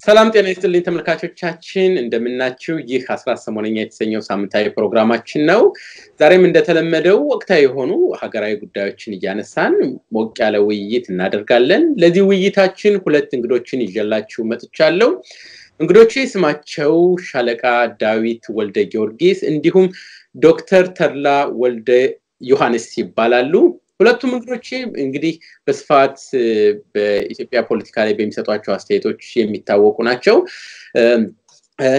ሰላም ጤና ይስጥልኝ ተመልካቾቻችን እንደምናችሁ ይህ 18ኛ የተሰኘው ሳምንታዊ ፕሮግራማችን ነው ዛሬም እንደተለመደው ወቅታዊ የሆኑ ሀገራዊ ጉዳዮችን እያነሳን ሞቅ ያለ ውይይት እናደርጋለን ለዚህ ውይይታችን ሁለት እንግዶችን ይዤላችሁ መጥቻለሁ እንግዶቼ ስማቸው ሻለቃ ዳዊት ወልደ ጊዮርጊስ እንዲሁም ዶክተር ተድላ ወልደ ዮሐንስ ይባላሉ ሁለቱም እንግዶቼ እንግዲህ በስፋት በኢትዮጵያ ፖለቲካ ላይ በሚሰጧቸው አስተያየቶች የሚታወቁ ናቸው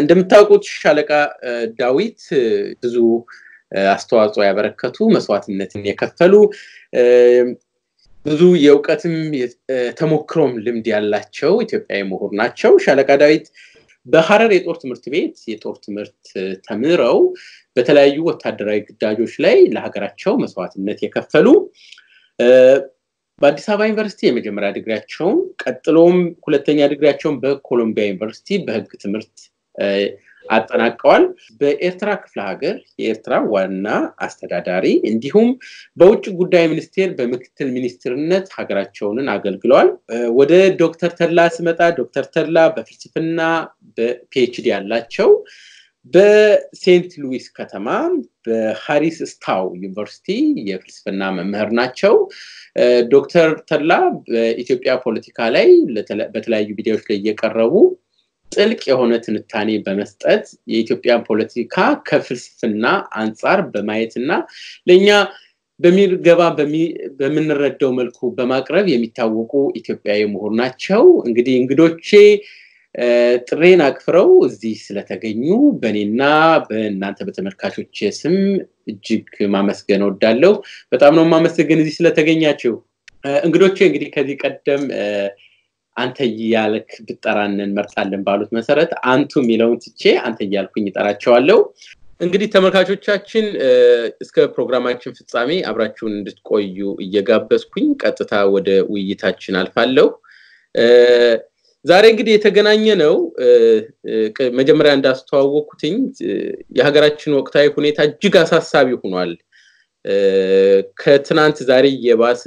እንደምታውቁት ሻለቃ ዳዊት ብዙ አስተዋጽኦ ያበረከቱ መስዋዕትነትን የከፈሉ ብዙ የውቀትም ተሞክሮም ልምድ ያላቸው ኢትዮጵያዊ ምሁር ናቸው ሻለቃ ዳዊት በሐረር የጦር ትምህርት ቤት የጦር ትምህርት ተምረው በተለያዩ ወታደራዊ ግዳጆች ላይ ለሀገራቸው መስዋዕትነት የከፈሉ በአዲስ አበባ ዩኒቨርሲቲ የመጀመሪያ ዲግሪያቸውን ቀጥሎም ሁለተኛ ዲግሪያቸውን በኮሎምቢያ ዩኒቨርሲቲ በህግ ትምህርት አጠናቀዋል በኤርትራ ክፍለ ሀገር የኤርትራ ዋና አስተዳዳሪ እንዲሁም በውጭ ጉዳይ ሚኒስቴር በምክትል ሚኒስትርነት ሀገራቸውን አገልግለዋል ወደ ዶክተር ተድላ ስመጣ ዶክተር ተድላ በፍልስፍና በፒኤችዲ ያላቸው በሴንት ሉዊስ ከተማ በሃሪስ ስታው ዩኒቨርሲቲ የፍልስፍና መምህር ናቸው ዶክተር ተድላ በኢትዮጵያ ፖለቲካ ላይ በተለያዩ ቪዲዮዎች ላይ እየቀረቡ ጥልቅ የሆነ ትንታኔ በመስጠት የኢትዮጵያ ፖለቲካ ከፍልስፍና አንፃር በማየትና ለኛ በሚገባ በመንረዳው መልኩ በማቅረብ የሚታወቁ ኢትዮጵያዊ ምሁር ናቸው እንግዲህ እንግዶቼ ጥሬን አክፍረው እዚህ ስለተገኙ በኔና በእናንተ በተመልካቾች ስም እጅግ ማመስገን ወዳለው በጣም ነው ማመስገን እዚህ ስለተገኛችሁ እንግዶቼ እንግዲህ ከዚህ ቀደም አንተ ያልክ ብጠራነን መርጣለን ባሉት መሰረት አንቱ ሚለውን ትቼ አንተ ያልኩኝ እጠራቸዋለሁ እንግዲህ ተመልካቾቻችን እስከ ፕሮግራማችን ፍጻሜ አብራችሁን እንድትቆዩ እየጋበዝኩኝ ቀጥታ ወደ ውይይታችን አልፋለሁ ዛሬ እንግዲህ የተገናኘ ነው መጀመሪያ እንዳስተዋወቁትኝ የሀገራችን ወቅታዊ ሁኔታ እጅግ አሳሳቢ ሆኗል ከትናንት ዛሬ የባሰ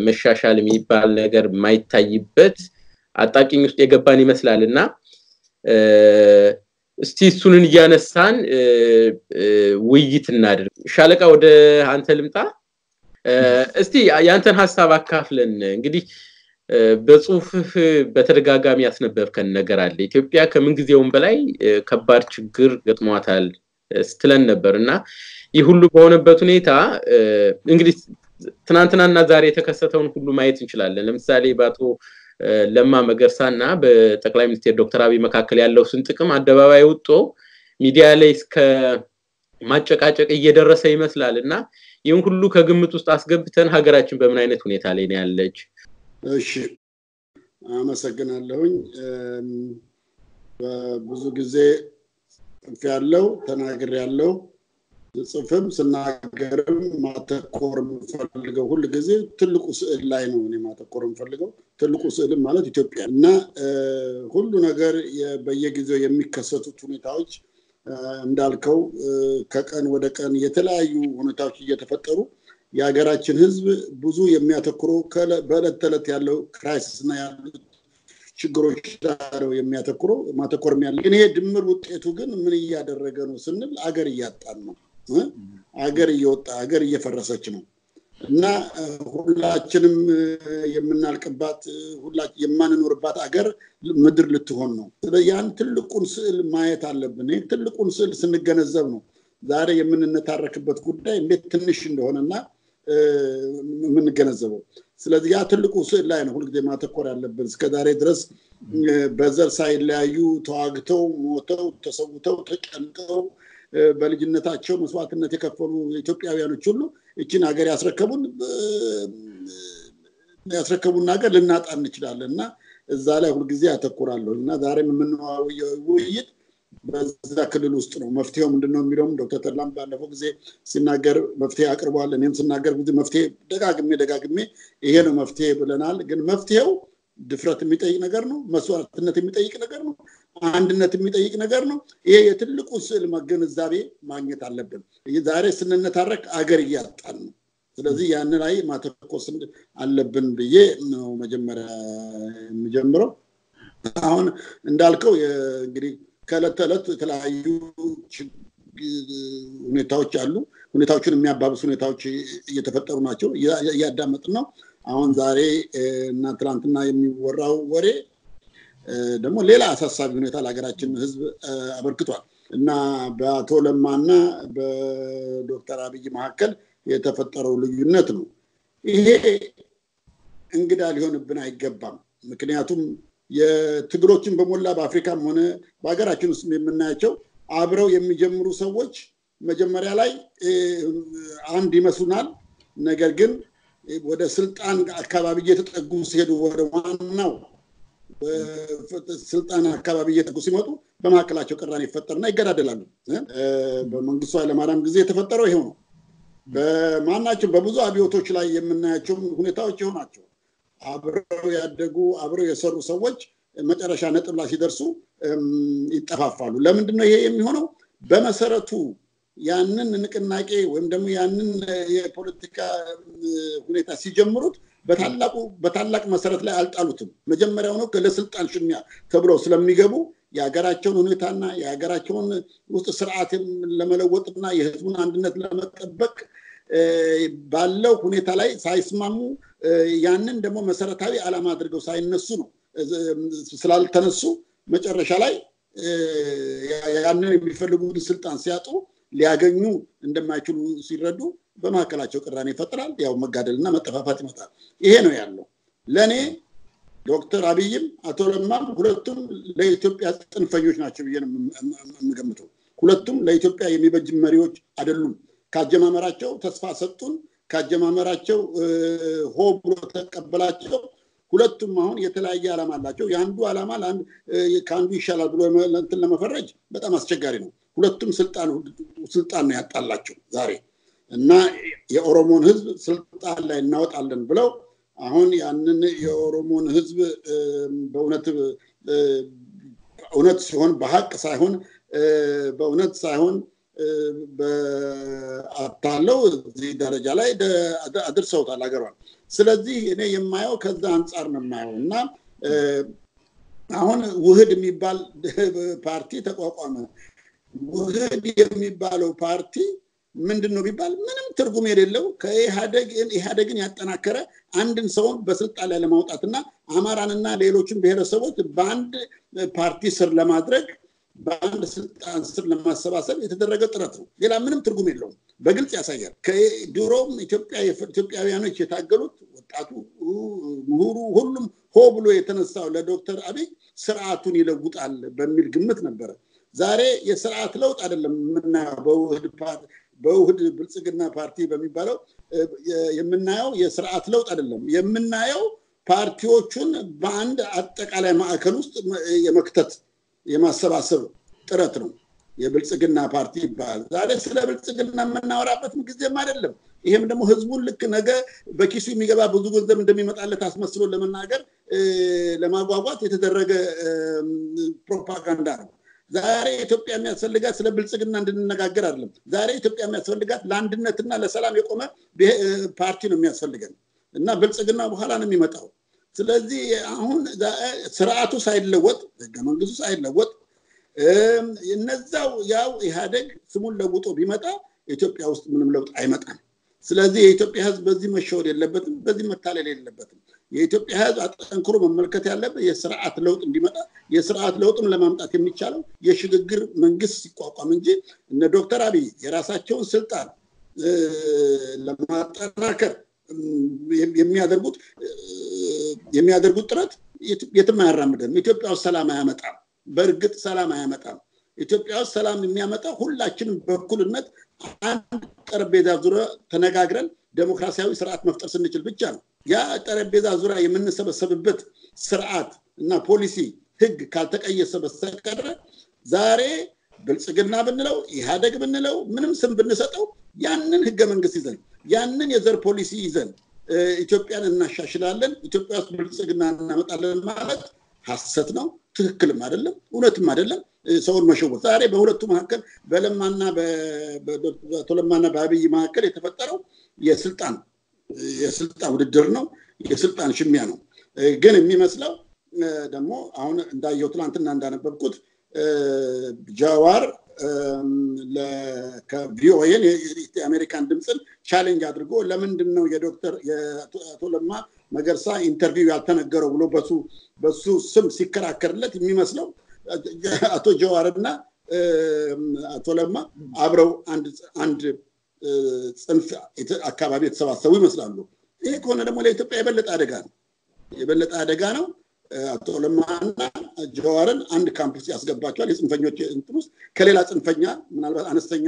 መሻሻል የሚባል ነገር ማይታይበት አጣቂኝ ውስጥ የገባን ይመስላልና እስቲ እሱንን ያነሳን ውይይት እናድርግ ሻለቃ ወደ አንተ ልምጣ እስቲ ያንተን ሐሳብ አካፍለን እንግዲህ በጽሁፍህ በተደጋጋሚ ያስነበብከን ነገር አለ ኢትዮጵያ ከምን ጊዜውም በላይ ከባድ ችግር ገጥሟታል ስትለን ነበርና ይህ ሁሉ በሆነበት ሁኔታ እንግዲህ ትናንትናና ዛሬ የተከሰተውን ሁሉ ማየት እንችላለን ለምሳሌ ባቶ ለማ መገርሳና በጠቅላይ ሚኒስትር ዶክተር አብይ መካከል ያለው ስንጥቅም አደባባይ ወጥቶ ሚዲያ ላይ እስከ ማጨቃጨቅ እየደረሰ ይመስላልና ይህን ሁሉ ከግምት ውስጥ አስገብተን ሀገራችን በምን አይነት ሁኔታ ላይ ነው ያለች እሺ አመሰግናለሁኝ ብዙ ጊዜ ያለው ተናግር ያለው ጽፈም ስናገርም ማተኮር ፈልገው ሁሉ ጊዜ ትልቁ ስዕል ላይ ነው እኔ ማተኮር ፈልገው ትልቁ ስዕል ማለት ኢትዮጵያ እና ሁሉ ነገር በየጊዜው የሚከሰቱት ሁኔታዎች እንዳልከው ከቀን ወደ ቀን የተለያዩ ሁኔታዎች እየተፈጠሩ የሀገራችን ህዝብ ብዙ የሚያተኩረው በእለት ተለት ያለው ክራይሲስ እና ያለው ችግሮች ነው የሚያተኩረው ማተኮርም ያለው ግን ይሄ ድምር ውጤቱ ግን ምን ያደረገ ነው ስንል አገር እያጣን ነው አገር እየወጣ አገር እየፈረሰች ነው እና ሁላችንም የምናልቅባት ሁላችን የማንኖርባት አገር ምድር ልትሆን ነው ስለያን ትልቁን ስዕል ማየት አለብን ይሄ ትልቁን ስዕል ስንገነዘብ ነው ዛሬ የምንነታረክበት ጉዳይ እንዴት ትንሽ እንደሆነና ምን ገነዘበው ስለዚህ ያ ትልቁ ስዕል ላይ ነው ሁሉ ጊዜ ማተኮር ያለብን እስከ ዛሬ ድረስ በዘር ሳይለያዩ ተዋግተው ሞተው ተሰውተው ተጨንቀው በልጅነታቸው መስዋዕትነት የከፈሉ ኢትዮጵያውያኖች ሁሉ እቺን ሀገር ያስረከቡን ሀገር ልናጣ እንችላለንና እዛ ላይ ሁሉ ጊዜ ያተኩራለሁና ዛሬም የምንዋወየው ውይይት በዛ ክልል ውስጥ ነው መፍትሄው ምንድነው የሚለው ዶክተር ተድላም ባለፈው ጊዜ ሲናገር መፍትሄ አቅርቧል እኔም ሲናገር ብዙ መፍትሄ ደጋግሜ ይሄ ነው መፍትሄ ብለናል ግን መፍትሄው ድፍረት የሚጠይቅ ነገር ነው መስዋዕትነት የሚጠይቅ ነገር ነው አንድነት የሚጠይቅ ነገር ነው ይሄ የትልቁ ስዕል መገንዛቤ ማግኘት አለብን ዛሬ ስንነታረክ አገር እያጣን ነው ስለዚህ ያን ላይ ማተኮስ አለብን ብዬ ነው መጀመሪያ የሚጀምረው አሁን እንዳልከው እንግዲህ ከለተለት የተለያዩ ሁኔታዎች አሉ ሁኔታዎችን የሚያባብሱ ሁኔታዎች እየተፈጠሩ ናቸው እያዳመጥን ነው አሁን ዛሬ እና ትላንትና የሚወራው ወሬ ደግሞ ሌላ አሳሳቢ ሁኔታ ለሀገራችን ህዝብ አበርክቷል እና በአቶ ለማና በዶክተር አብይ መካከል የተፈጠረው ልዩነት ነው ይሄ እንግዳ ሊሆንብን አይገባም ምክንያቱም የትግሮችን በመላ በአፍሪካም ሆነ በአገራችን ውስጥ የምናያቸው አብረው የሚጀምሩ ሰዎች መጀመሪያ ላይ አንድ ይመስሉናል ነገር ግን ወደ ስልጣን አካባቢ እየተጠጉ ሲሄዱ ወደ ዋናው ስልጣን አካባቢ እየተጠጉ ሲመጡ በማከላቸው ቅራኔ ይፈጠርና ይገዳደላሉ በመንግስቱ ኃይለማርያም ጊዜ የተፈጠረው ይሄው ነው በማናቸው በብዙ አብዮቶች ላይ የምናያቸው ሁኔታዎች ይሆናቸው አብረው ያደጉ አብረው የሰሩ ሰዎች መጨረሻ ነጥብ ላይ ሲደርሱ ይጠፋፋሉ ለምንድነው ይሄ የሚሆነው በመሰረቱ ያንን ንቅናቄ ወይም ደግሞ ያንን የፖለቲካ ሁኔታ ሲጀምሩት በታላቅ መሰረት ላይ አልጣሉትም መጀመሪያው ነው ለስልጣን ሽሚያ ተብለው ስለሚገቡ የሀገራቸውን ሁኔታና የሀገራቸውን ውስጥ ስርዓት ለመለወጥና የህዝቡን አንድነት ለመጠበቅ ባለው ሁኔታ ላይ ሳይስማሙ ያንን ደግሞ መሰረታዊ ዓላማ አድርገው ሳይነሱ ነው ስላልተነሱ መጨረሻ ላይ ያንን የሚፈልጉት ስልጣን ሲያጡ ሊያገኙ እንደማይችሉ ሲረዱ በማከላቸው ቅራኔ ይፈጠራል ያው መጋደልና መጠፋፋት ይመጣል ይሄ ነው ያለው ለኔ ዶክተር አብይም አቶ ለማም ሁለቱም ለኢትዮጵያ ጥንፈኞች ናቸው የምገምተው ሁለቱም ለኢትዮጵያ የሚበጅ መሪዎች አይደሉም ካጀማመራቸው ተስፋ ሰጡን ካጀማመራቸው ሆ ብሎ ተቀበላቸው ሁለቱም አሁን የተለያየ ዓላማ አላቸው ያንዱ ዓላማ ካንዱ ይሻላል ብሎ እንትን ለመፈረጅ በጣም አስቸጋሪ ነው ሁለቱም ስልጣን ነው ያጣላቸው ዛሬ እና የኦሮሞን ህዝብ ስልጣን ላይ እናወጣለን ብለው አሁን ያንን የኦሮሞን ህዝብ በእውነት ሲሆን በሐቅ ሳይሆን በእውነት ሳይሆን በአታለው እዚህ ደረጃ ላይ አድርሰውታል አገሯን ስለዚህ እኔ የማየው ከዛ አንፃር ነው የማየውና አሁን ውህድ የሚባል ፓርቲ ተቋቋመ ውህድ የሚባለው ፓርቲ ምንድነው ቢባል ምንም ትርጉም የሌለው ከኢህአዴግን ያጠናከረ አንድን ሰው በስልጣን ላይ ለማውጣትና አማራንና ሌሎችን ብሔረሰቦች በአንድ ፓርቲ ስር ለማድረግ በአንድ ስልጣን ስር ለማሰባሰብ የተደረገ ጥረት ነው ሌላ ምንም ትርጉም የለውም በግልጽ ያሳያል ከድሮም ኢትዮጵያውያኖች የታገሉት ወጣቱ ምሁሩ ሁሉም ሆ ብሎ የተነሳው ለዶክተር አብይ ስርዓቱን ይለውጣል በሚል ግምት ነበር ዛሬ የስርዓት ለውጥ አይደለም የምናየው በውህድ ብልጽግና ፓርቲ በሚባለው የምናየው የስርዓት ለውጥ አይደለም የምናየው ፓርቲዎቹን በአንድ አጠቃላይ ማዕከል ውስጥ የመክተት የማሰባሰብ ጥረት ነው የብልጽግና ፓርቲ ይባላል ዛሬ ስለ ብልጽግና የምናወራበት ጊዜም አይደለም ይሄም ደግሞ ህዝቡን ልክ ነገ በኪሱ የሚገባ ብዙ ገንዘብ እንደሚመጣለት አስመስሎ ለመናገር ለማጓጓት የተደረገ ፕሮፓጋንዳ ነው ዛሬ ኢትዮጵያ የሚያስፈልጋት ስለ ብልጽግና እንድንነጋገር አይደለም ዛሬ ኢትዮጵያ የሚያስፈልጋት ለአንድነትና ለሰላም የቆመ ፓርቲ ነው የሚያስፈልገን እና ብልጽግና በኋላ ነው የሚመጣው ስለዚህ አሁን ስርዓቱ ሳይለወጥ መንግስቱ ሳይለወጥ እነዛው ያው ኢህአዴግ ስሙን ለውጦ ቢመጣ ኢትዮጵያ ውስጥ ምንም ለውጥ አይመጣም ስለዚህ የኢትዮጵያ ህዝብ በዚህ መሸወድ የለበትም በዚህ መታለል የለበትም የኢትዮጵያ ህዝብ አጠንክሮ መመልከት ያለበት የስርዓት ለውጥ እንዲመጣ የስርዓት ለውጥም ለማምጣት የሚቻለው የሽግግር መንግስት ሲቋቋም እንጂ እነ ዶክተር አብይ የራሳቸውን ስልጣን ለማጠናከር የሚያደርጉት ጥረት የትም አያራምድም ኢትዮጵያ ውስጥ ሰላም አያመጣም በእርግጥ ሰላም አያመጣም ኢትዮጵያ ውስጥ ሰላም የሚያመጣው ሁላችንም በእኩልነት አንድ ጠረጴዛ ዙሪያ ተነጋግረን ዴሞክራሲያዊ ስርዓት መፍጠር ስንችል ብቻ ነው ያ ጠረጴዛ ዙሪያ የምንሰበሰብበት ስርዓት እና ፖሊሲ ህግ ካልተቀየሰ በስተቀር ዛሬ ብልጽግና ብንለው ኢህአዴግ ብንለው ምንም ስም ብንሰጠው ያንን ህገ መንግስት ይዘን ያንን የዘር ፖሊሲ ይዘን ኢትዮጵያን እናሻሽላለን ኢትዮጵያ ውስጥ ብልጽግና እናመጣለን ማለት ሐሰት ነው ትክክልም አይደለም እውነትም አይደለም ሰውን መሸወድ ዛሬ በሁለቱ መካከል በለማና በቶለማና በአብይ መካከል የተፈጠረው የስልጣን ውድድር ነው የስልጣን ሽሚያ ነው ግን የሚመስለው ደግሞ አሁን እንዳየው ትናንትና እንዳነበብኩት ጃዋር ለቪኦኤን የአሜሪካን ድምጽን ቻሌንጅ አድርጎ ለምንድን ነው የዶክተር የአቶ ለማ መገርሳ ኢንተርቪው ያልተነገረው ብሎ በሱ ስም ሲከራከርለት የሚመስለው አቶ ጃዋርና አቶ ለማ አብረው አንድ ጽንፍ አካባቢ የተሰባሰቡ ይመስላሉ። ይሄ ከሆነ ደግሞ ለኢትዮጵያ የበለጠ አደጋ ነው። አቶ ለማና ጃዋርን አንድ ካምፕስ ያስገባቸዋል። የጽንፈኞች እንትሩስ ከሌላ ጽንፈኛ ምናልባት አነስተኛ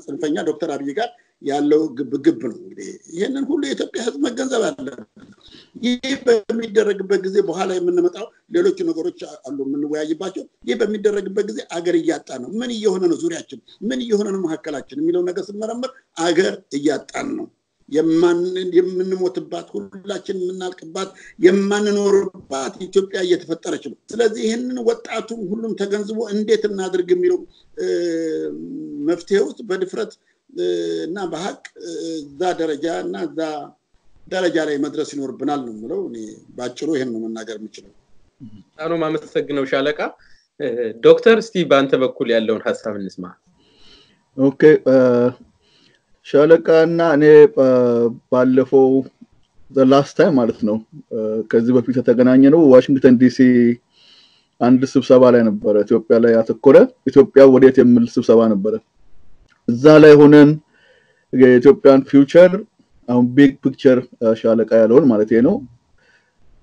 ጽንፈኛ ዶክተር አብይ ጋር ያለው ግብ ነው። እንግዲህ ይሄንን ሁሉ የኢትዮጵያ ህዝብ መገንዘብ አለበት። ይሄ በሚደረግበት ጊዜ በኋላ የምንመጣው ሌሎች ነገሮች አሉ የምንወያይባቸው። ይሄ በሚደረግበት ጊዜ አገር እያጣ ነው። ምን እየሆነ ነው ዙሪያችን? ምን እየሆነ ነው መሐከላችን የሚለው ነገር ስንመረምር አገር እያጣን ነው። የምንሞትባት ሁላችን የምናልቅባት የማንኖርባት ኢትዮጵያ እየተፈጠረች ነው። ስለዚህ ይሄንን ወጣቱ ሁሉም ተገንዝቦ እንዴት እናድርግ የሚለው መፍትሄው በድፍረት እና በሐቅ ደረጃ ላይ መድረስ ይኖርብናል ነው የምለው። እኔ ባጭሩ ይሄን ነው መናገር የምችለው። አኖ ማመሰግነው ሻለቃ። ዶክተር እስቲ ባንተ በኩል ያለውን ሐሳብ እንስማ። ኦኬ ሻለቃና እኔ ባለፈው the last time ማለት ነው ከዚህ በፊት ተገናኘነው ዋሽንግተን ዲሲ አንድ ስብሰባ ላይ ነበር። ኢትዮጵያ ላይ ያተኮረ ኢትዮጵያ ወዴት የሚል ስብሰባ ነበር። እዛ ላይ ሆነን የኢትዮጵያን ፊውቸር አሁን ቢግ ፒክቸር ሻለቃ ያለውን ማለት ነው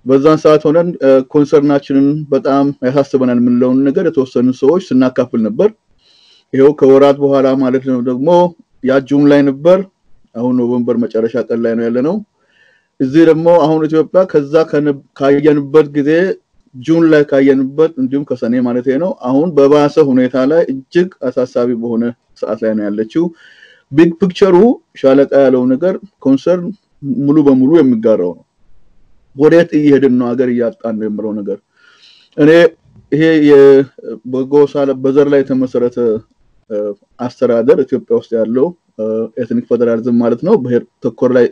በዛን ሰዓት ሆነን ኮንሰርናችንን በጣም ያሳስበናል የምንለውን ነገር የተወሰኑ ሰዎች ስናካፍል ነበር። ይሄው ከወራት በኋላ ማለት ነው ደግሞ ያ ጁን ላይ ነበር። አሁን ኖቬምበር መጨረሻ ቀን ላይ ነው ያለነው። እዚህ ደግሞ አሁን ኢትዮጵያ ከዛ ካየንበት ጊዜ ጁን ላይ ካየንበት እንዲሁም ከሰኔ ማለት ነው አሁን በባሰ ሁኔታ ላይ እጅግ አሳሳቢ በሆነ ሰዓት ላይ ነው ያለችው። ቢግ ፒክቸሩ ሻለቃ ያለው ነገር ኮንሰርን ሙሉ በሙሉ የሚጋራው ነው። ወዴት እየሄድን ነው አገር እያጣን ነው የሚለው ነገር እኔ ይሄ የበጎሳ በዘር ላይ ተመሰረተ አስተዳደር ኢትዮጵያ ውስጥ ያለው ኤትኒክ ፌደራሊዝም ማለት ነው ብሔር ተኮር ላይ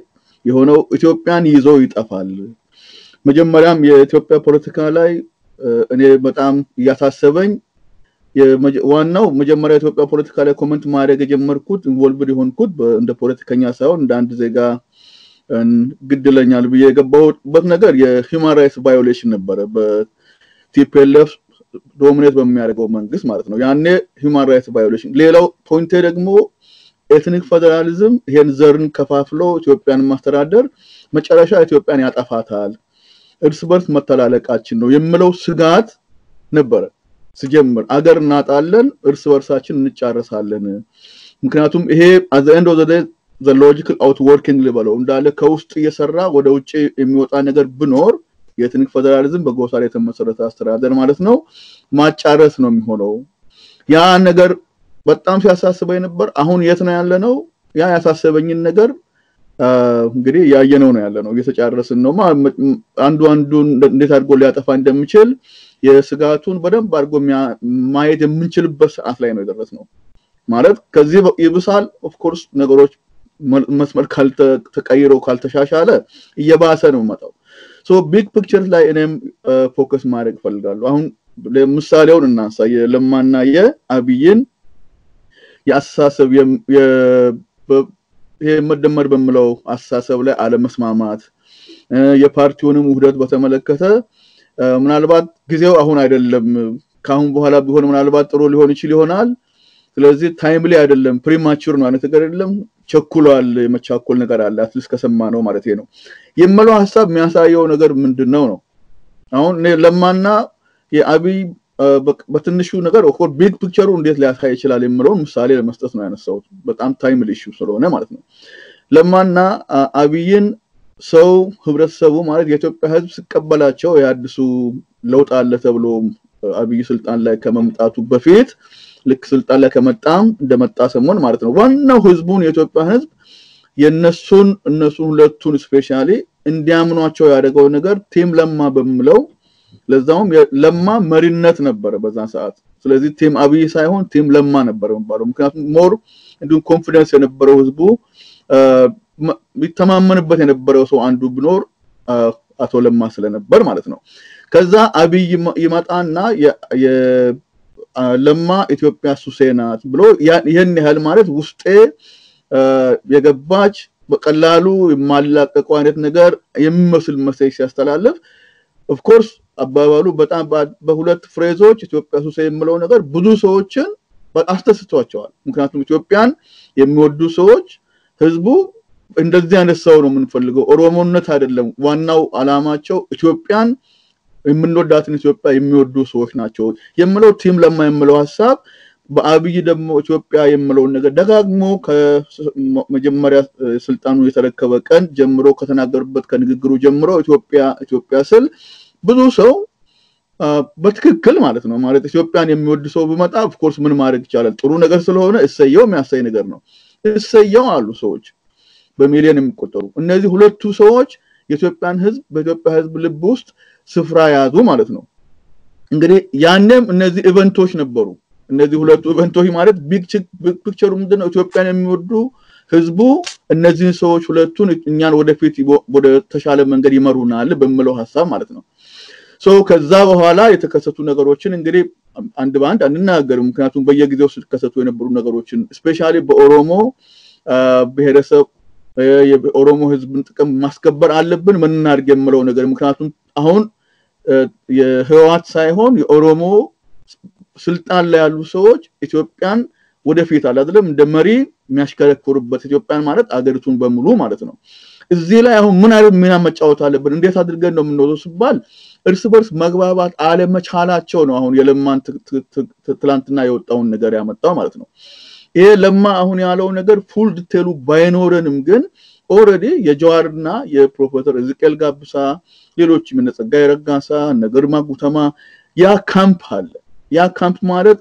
የሆነው ኢትዮጵያን ይዞ ይጣፋል። መጀመሪያም የኢትዮጵያ ፖለቲካ ላይ እኔ በጣም ያሳሰበኝ ዋናው መጀመሪያ ኢትዮጵያ ፖለቲካ ላይ ኮሜንት ማድረግ የጀመርኩት ኢንቮልቭድ የሆንኩት እንደ ፖለቲከኛ ሳይሆን እንደ አንድ ዜጋ ግድለኛል ብዬ የገባሁበት ነገር የሂውማን ራይትስ ቫዮሌሽን ነበር በቲፒኤልኤፍ ዶሚኔት በሚያደርገው መንግስት ማለት ነው። ያኔ ሂውማን ራይትስ ቫዮሌሽን ሌላው ፖይንት ደግሞ ኤትኒክ ፌደራሊዝም ይሄን ዘርን ከፋፍሎ ኢትዮጵያን ማስተዳደር መጨረሻ ኢትዮጵያን ያጠፋታል እርስ በርስ መተላለቃችን ነው የሚለው ስጋት ነበር። ሲጀምር አገር እናጣለን እርስ በርሳችን እንጫረሳለን። ምክንያቱም ይሄ at the end of the day the logical outworking level እንዳለ ከውስጥ እየሰራ ወደ ውጪ የሚወጣ ነገር ቢኖር የኤትኒክ ፌደራሊዝም በጎሳ ላይ የተመሰረተ አስተዳደር ማለት ነው ማጫረስ ነው የሚሆነው። ያ ነገር በጣም ሲያሳስበኝ ነበር። አሁን የት ነው ያለነው? ያ ያሳሰበኝን ነገር እንግዲህ ያየነው ነው ያለነው። እየተጫረስን ነው። አንዱን እንዴት አድርጎ ሊያጠፋ እንደሚችል የስጋቱን በደንብ አድርጎ ማየት የምንችልበት ሰዓት ላይ ነው የደረስነው። ማለት ከዚህ ይብሳል ኦፍ ኮርስ ነገሮች መስመር ካልተቀይረው ካልተሻሻለ እየባሰ ነው መጣው። ሶ ቢግ ፒክቸር ላይ እኔም ፎከስ ማድረግ ፈልጋለሁ። አሁን ለምሳሌውን እናንሳ የለማና የአብይን ያሳሰብ የመደመር በመለው አሳሰብ ላይ አለመስማማት የፓርቲውንም ውህደት በተመለከተ ምናልባት ጊዜው አሁን አይደለም ካሁን በኋላ ቢሆን ምናልባት ጥሩ ሊሆን ይችላል። ስለዚህ ታይምሊ አይደለም ፕሪማቹር ነው አይነት ነገር አይደለም ቸኩሏል የመቻኮል ነገር አለ አትሊስት ከሰማነው ማለት ነው። የመለው ሐሳብ የሚያሳየው ነገር ምንድነው ነው? አሁን ለማና የአብይ በትንሹ ነገር ኦኮር ቢግ ፒክቸሩ እንዴት ሊያሳይ ይችላል የሚለው ምሳሌ ለመስጠት ነው ያነሳው። በጣም ታይምሊ ኢሹ ስለሆነ ማለት ነው። ለማና አብይን ሰው ህብረተሰቡ ማለት የኢትዮጵያ ህዝብ ሲቀበላቸው ያድሱ ለውጥ አለ ተብሎ አብይ ስልጣን ላይ ከመምጣቱ በፊት ልክ ስልጣን ላይ ከመጣም እንደመጣ ሰሞን ማለት ነው ዋናው ህዝቡን የኢትዮጵያ ህዝብ እነሱ ሁለቱን ስፔሻሊ እንዲያምኗቸው ያደረገው ነገር ቲም ለማ በመለው ለዛውም ለማ መሪነት ነበር በዛን ሰዓት። ስለዚህ ቲም አብይ ሳይሆን ቲም ለማ ነበር ማለት ምክንያቱም ሞር እንዱ ኮንፊደንስ የነበረው ህዝቡ ቢተማመንበት የነበረው ሰው አንዱ ቢኖር አቶ ለማ ስለነበር ማለት ነው። ከዛ አብይ ይመጣና ለማ ኢትዮጵያ ሱሴናት ብሎ ይሄን ያህል ማለት ውስጤ የገባች በቀላሉ የማላቀቀው አይነት ነገር የሚመስል መሰይ ሲያስተላልፍ of course አባባሉ በጣም በሁለት ፍሬዞች ኢትዮጵያ ሱሴ የሚለው ነገር ብዙ ሰዎችን አስተስተዋቸዋል ምክንያቱም ኢትዮጵያን የሚወዱ ሰዎች ህዝቡ እንደዚህ አይነት ሰው ነው የምንፈልገው ኦሮሞነት አይደለም ዋናው አላማቸው ኢትዮጵያን የምንወዳትን ኢትዮጵያ የሚወዱ ሰዎች ናቸው የምለው ቲም ለማይምለው ሐሳብ በአብይ ደግሞ ኢትዮጵያ የምለው ነገር ደጋግሞ ከመጀመሪያ ስልጣኑ የተረከበ ቀን ጀምሮ ከተናገሩበት ከንግግሩ ጀምሮ ኢትዮጵያ ስል ብዙ ሰው በትክክል ማለት ነው ማለት ኢትዮጵያን የሚወድ ሰው ቢመጣ of course ምን ማድረግ ይችላል ጥሩ ነገር ስለሆነ እሰየው የሚያሳይ ነገር ነው እሰየው አሉ ሰዎች በሚሊዮን የሚቆጠሩ እነዚህ ሁለቱ ሰዎች የኢትዮጵያን ህዝብ በኢትዮጵያ ህዝብ ልብ ውስጥ ስፍራ ያዙ ማለት ነው እንግዲህ ያንም እነዚህ ኢቨንቶች ነበሩ እነዚህ ሁለቱ ኢቨንቶች ማለት ቢግ ፒክቸሩ ምንድነው ኢትዮጵያን የሚወዱ ህዝቡ እነዚህ ሰዎች ሁለቱን እኛን ወደፊት ወደ ተሻለ መንገድ ይመሩናል በሚለው ሐሳብ ማለት ነው ከዛ በኋላ የተከሰቱ ነገሮችን እንግዲህ አንድ ባንድ አንናገርም ምክንያቱም በየጊዜው ሲከሰቱ የነበሩ ነገሮችን ስፔሻሊ በኦሮሞ ብሔረሰብ የኦሮሞ ህዝብን ጥቅም ማስከበር አለብን ምን እናድርግ የምለው ነገር ምክንያቱም አሁን የህዋት ሳይሆን የኦሮሞ ስልጣን ላይ ያሉ ሰዎች ኢትዮጵያን ወደፊት አይደለም እንደ መሪ የሚያሽከረክሩበት ኢትዮጵያን ማለት አገሪቱን በሙሉ ማለት ነው እዚህ ላይ አሁን ምን አይነት ሚና መጫወት አለብን እንዴት አድርገን ነው የምንወጣው ሲባል እርስ በርስ መግባባት አለመቻላቸው ነው አሁን የለማን ትላንትና የወጣውን ነገር ያመጣው ማለት ነው ይሄ ለማ አሁን ያለው ነገር ፉል ዲቴሉ ባይኖረንም ግን ኦሬዲ የጀዋርና የፕሮፌሰር እዝቄል ጋብሳ ሌሎች ምንጸጋይ ረጋሳ ነገርማ ጉተማ ያ ካምፕ አለ ያ ካምፕ ማለት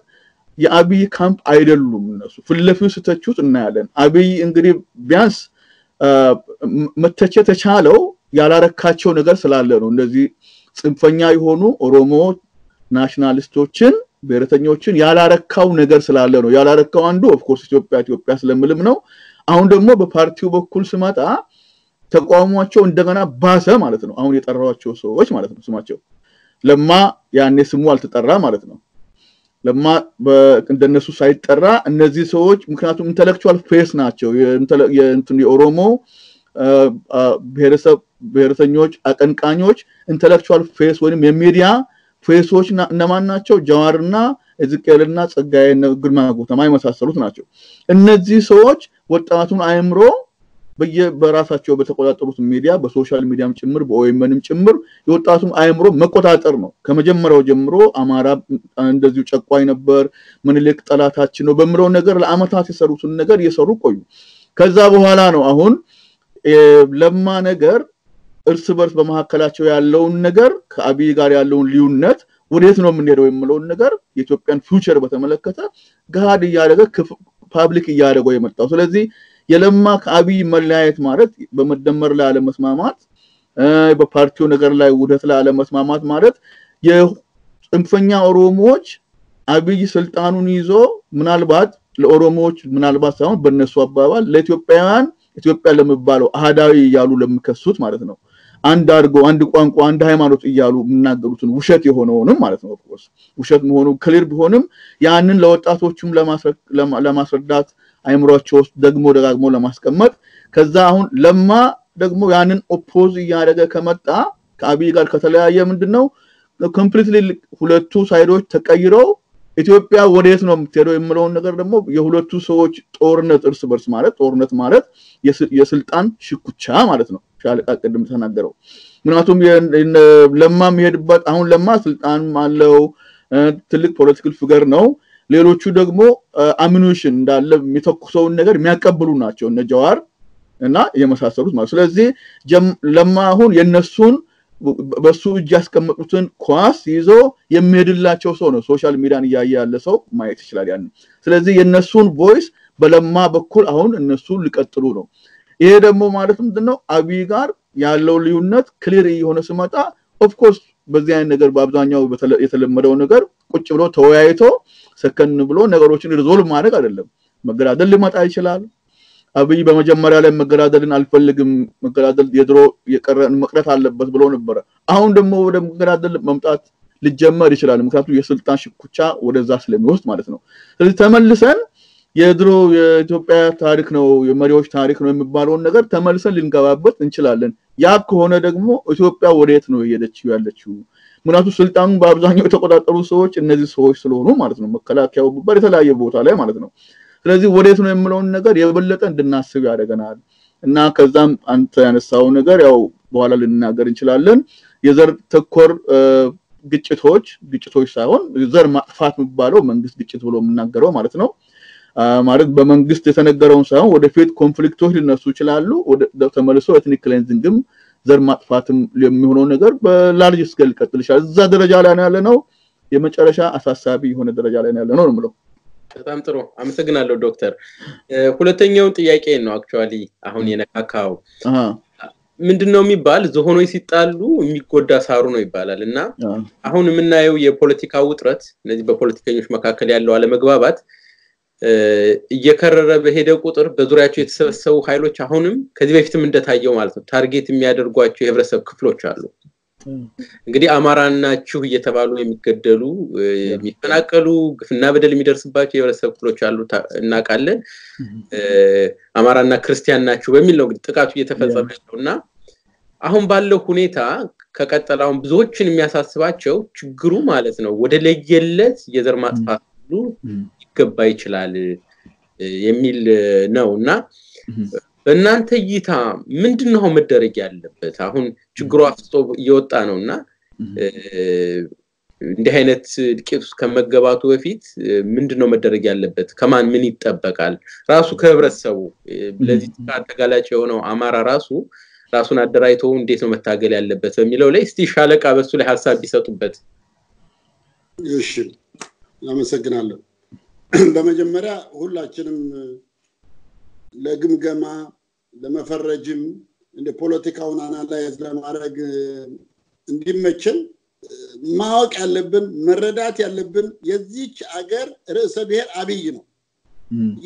የአብይ ካምፕ አይደሉም እነሱ ፍለፊው ስተቹት እናያለን አብይ እንግዲህ ቢያንስ መተቸት ተቻለው ያላረካቸው ነገር ስላለ ነው እንደዚህ ጽንፈኛ የሆኑ ኦሮሞ ናሽናሊስቶችን ብሔረተኞችን ያላረካው ነገር ስላለ ነው ያላረካው አንዱ of course ኢትዮጵያ ስለምልም ነው አሁን ደግሞ በፓርቲው በኩል ስማጣ ተቋሟቸው እንደገና ባሰ ማለት ነው አሁን የጠራዋቸው ሰዎች ማለት ነው ስማቸው ለማ ያኔ ስሙ አልተጠራ ማለት ነው ለማ እንደነሱ ሳይጠራ እነዚህ ሰዎች ምክንያቱም ኢንተሌክቹዋል ፌስ ናቸው የኦሮሞ ብሔረተኞች አቀንቃኞች ኢንተሌክቹዋል ፌስ ወይንም የሚዲያ ፌሶች እነማን ናቸው ጃዋርና እዝቄልና ጸጋዬና ግርማ ጉተማ የመሳሰሉት ናቸው እነዚህ ሰዎች ወጣቱን አይምሮ በራሳቸው በተቆጣጠሩት ሚዲያ በሶሻል ሚዲያም ጭምር በኦኤምንም ጭምር የወጣቱን አይምሮ መቆጣጠር ነው ከመጀመሪያው ጀምሮ አማራ እንደዚሁ ጨቋይ ነበር ምንልክ ጠላታችን ነው በሚለው ነገር ለአመታት የሰሩትን ነገር እየሰሩ ቆዩ ከዛ በኋላ ነው አሁን ለማ ነገር እርስ በርስ በመሐከላቸው ያለውን ነገር ከአብይ ጋር ያለውን ሊዩነት ወዴት ነው የምንሄደው የሚለውን ነገር የኢትዮጵያን ፊውቸር በተመለከተ ጋድ ያደረገ ፐብሊክ ያደረገው የመጣው ስለዚህ የለማ ከአብይ መለያየት ማለት በመደመር ላይ አለመስማማት በፓርቲው ነገር ላይ ውደት ላይ አለመስማማት ማለት የጽንፈኛ ኦሮሞዎች አብይ ስልጣኑን ይዞ ምናልባት ለኦሮሞዎች ምናልባት ሳይሆን በእነሱ አባባል ለኢትዮጵያውያን ኢትዮጵያ ለምባለው አሃዳዊ ያሉ ለምከሱት ማለት ነው አንድ አድርጎ አንድ ቋንቋ አንድ ሃይማኖት ይያሉ ምናገሩትን ውሸት የሆነውንም ማለት ነው of course ውሸት መሆኑ ክሊር ቢሆንም ያንን ለወጣቶቹም ለማስረዳት አይምሮአቸው ደጋግሞ ለማስቀመጥ ከዛ አሁን ለማ ደግሞ ያንን ኦፖዝ ያደረገ ከመጣ ከአብይ ጋር ከተለያየ ምንድነው ኮምፕሊትሊ ሁለቱ ሳይዶች ተቀይረው ኢትዮጵያ ወዴት ነው የምትሄደው የሚለው ነገር ደግሞ የሁለቱ ሰዎች ጦርነት እርስ በርስ ማለት የስልጣን ሽኩቻ ማለት ነው ሻለቃ ቀደም ተናገረው ምክንያቱም ለማ የሚሄድበት አሁን ለማ ስልጣን አለው ትልቅ ፖለቲካል ፊገር ነው ሌሎቹ ደግሞ አሚኒሽን እንዳለ የሚተኩሰውን ነገር የሚያቀብሉ ናቸው እነ ጃዋር እና የመሳሰሉት ማለት ስለዚህ ለማ አሁን የነሱን በሱ እጅ ያስቀመጡትን ኳስ ይዞ የሚሄድላቸው ሰው ነው ሶሻል ሚዲያን ያያለ ሰው ማየት ይችላል ያን ስለዚህ የነሱን ቮይስ በለማ በኩል አሁን እነሱ ሊቀጥሉ ነው ይሄ ደግሞ ማለት ምንድነው አብይ ጋር ያለው ሊዩነት ክሊር የሆነ ስመጣ of course በዚህ አይነት ነገር በአብዛኛው የተለመደው ነገር ቁጭ ብሎ ተወያይቶ ሰከን ብሎ ነገሮችን ሪዞልቭ ማድረግ አይደለም መገዳደል ሊመጣ ይችላል አብይ በመጀመሪያ ላይ መገዳደልን አልፈልግም መገዳደል የድሮ የቀረን መቅረት አለበት ብሎ ነበር አሁን ደግሞ ወደ መገዳደል መምጣት ሊጀመር ይችላል ምክንያቱም የስልጣን ሽኩቻ ወደዛ ስለሚወስድ ማለት ነው ስለዚህ ተመልሰን የድሮ የኢትዮጵያ ታሪክ ነው የመሪዎች ታሪክ ነው የሚባለው ነገር ተመልሰን ልንገባበት እንችላለን ያ ከሆነ ደግሞ ኢትዮጵያ ወዴት ነው እየሄደችው ያለችው ምክንያቱም ስልጣኑን በአብዛኛው የተቆጣጠሩ ሰዎች እነዚህ ሰዎች ስለሆኑ ማለት ነው መከላከያው በተለያየ ቦታ ላይ ማለት ነው ስለዚህ ወዴት ነው የሚለው ነገር የበለጠ እንድናስብ ያደርገናል እና ከዛም አንተ ያነሳው ነገር ያው በኋላ ልንናገር እንችላለን የዘር ተኮር ግጭቶች ሳይሆን ዘር ማጥፋት የሚባለው መንግስት ግጭት ብሎ የምናገረው ማለት ነው ማለት በመንግስት የተነገረውን ሳይሆን ወደፊት ኮንፍሊክቶች ሊነሱ ይችላሉ ወደ ተመልሶ ኤትኒክ ክሌንዚንግም ዘር ማጥፋትም የሚሆነው ነገር በላርጅ ስኬል ቀጥል ይችላል እዛ ደረጃ ላይ ነው ያለነው የመጨረሻ አሳሳቢ የሆነ ደረጃ ላይ ነው ያለነው ነው ማለት በጣም ጥሩ አመሰግናለሁ ዶክተር ሁለተኛው ጥያቄ ነው አክቹአሊ አሁን የነካካው ምንድነው የሚባል ዝሆኖች ሲጣሉ የሚጎዳ ሳሩ ነው ይባላልና አሁን የምናየው የፖለቲካ ውጥረት እነዚህ በፖለቲከኞች መካከል ያለው አለመግባባት እየከረረ በሄደ ቁጥር በዙሪያቸው የተሰበሰቡ ኃይሎች አሁንም ከዚህ በፊትም እንደታየው ማለት ነው ታርጌት የሚያደርጓቸው የህብረተሰብ ክፍሎች አሉ እንግዲህ አማራናችሁ እየተባሉ የሚገደሉ የሚፈናቀሉ ግፍና በደል የሚደርስባቸው የህብረተሰብ ክፍሎች አሉ እናቃለን አማራና ክርስቲያን ናችሁ በሚል ነው እንግዲህ ጥቃቱ እየተፈጸመ ነውና አሁን ባለው ሁኔታ ከቀጠላው ብዙዎችን የሚያሳስባቸው ችግሩ ማለት ነው ወደ ለየለት የዘር ማጥፋት ሁሉ ይገባ ይችላል የሚል ነውና በእናንተ እይታ ምንድነው መደረግ ያለበት አሁን ችግሩ አፍጦ እየወጣ ነውና እንዲህ አይነት ድቂት ከመገባቱ በፊት ምንድነው መደረግ ያለበት ከማን ምን ይጠበቃል ራሱ ከህብረተሰቡ ለዚህ ጥቃት ተጋላጭ የሆነው አማራ ራሱን አደራይቶ እንዴት ነው መታገል ያለበት በሚለው ላይ እስቲ ሻለቃ በሱ ላይ ሐሳብ ቢሰጡበት እሺ አመሰግናለሁ በመጀመሪያ ሁላችንም ለግምገማ ለመፈረጅም እንደ ፖለቲካውን አናላይዝ ለማድረግ እንዲመችን ማወቅ ያለብን መረዳት ያለብን የዚች አገር ርዕሰ ብሔር አብይ ነው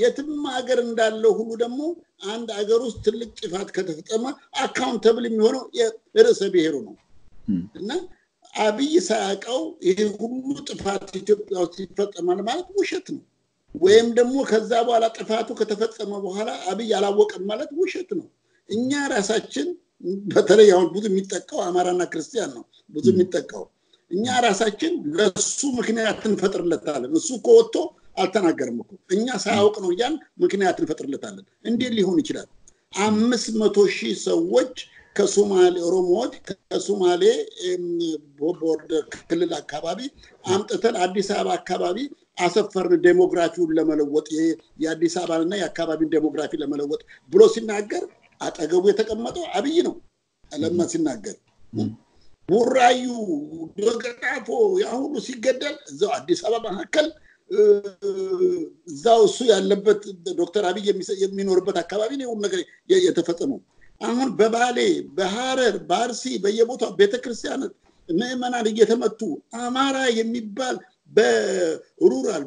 የትም ሀገር እንዳለው ሁሉ ደግሞ አንድ ሀገር ውስጥ ትልቅ ጥፋት ከተፈጸመ አካውንተብል የሚሆነው የርዕሰ ብሔሩ ነው እና አብይ ሳያቀው ይሄ ሁሉ ጥፋት ኢትዮጵያ ውስጥ ይፈጸማል ማለት ውሸት ነው ወይም ደግሞ ከዛ በኋላ ጥፋቱ ከተፈጸመ በኋላ አብይ አላወቀም ማለት ውሸት ነው እኛ ራሳችን በተለይ አሁን ብዙ የሚጠቃው አማራና ክርስቲያን ነው ብዙ የሚጠቃው እኛ ራሳችን ለሱ ምክንያት እንፈጥርለታለን እሱ ቆጥቶ አልተናገርም እኮ እኛ ሳያውቅ ነው ያን ምክንያት እንፈጥርለታለን እንዴት ሊሆን ይችላል 500,000 ሰዎች ከሶማሌ ኦሮሞዎች ከሶማሌ ቦርደር ክልል አካባቢ አምጥተን አዲስ አበባ አካባቢ አሰፈርን ዴሞግራፊውን ለመለወጥ የአዲስ አበባና የአካባቢን ዴሞግራፊ ለመለወጥ ብሎ ሲናገር አጠገቡ የተቀመጠው አብይ ነው ለማ ሲናገር ቡራዩ ዶገጣፎ ያሁሉ ሲገደል እዛው አዲስ አበባ መካከል እዛው እሱ ያለበት ዶክተር አብይ የሚኖርበት አካባቢ ነው ነገር የተፈጸመው አሁን በባሌ በሐረር ባርሲ በየቦታው ቤተክርስቲያን ምዕመናን እየተመቱ አማራ የሚባል በሩራል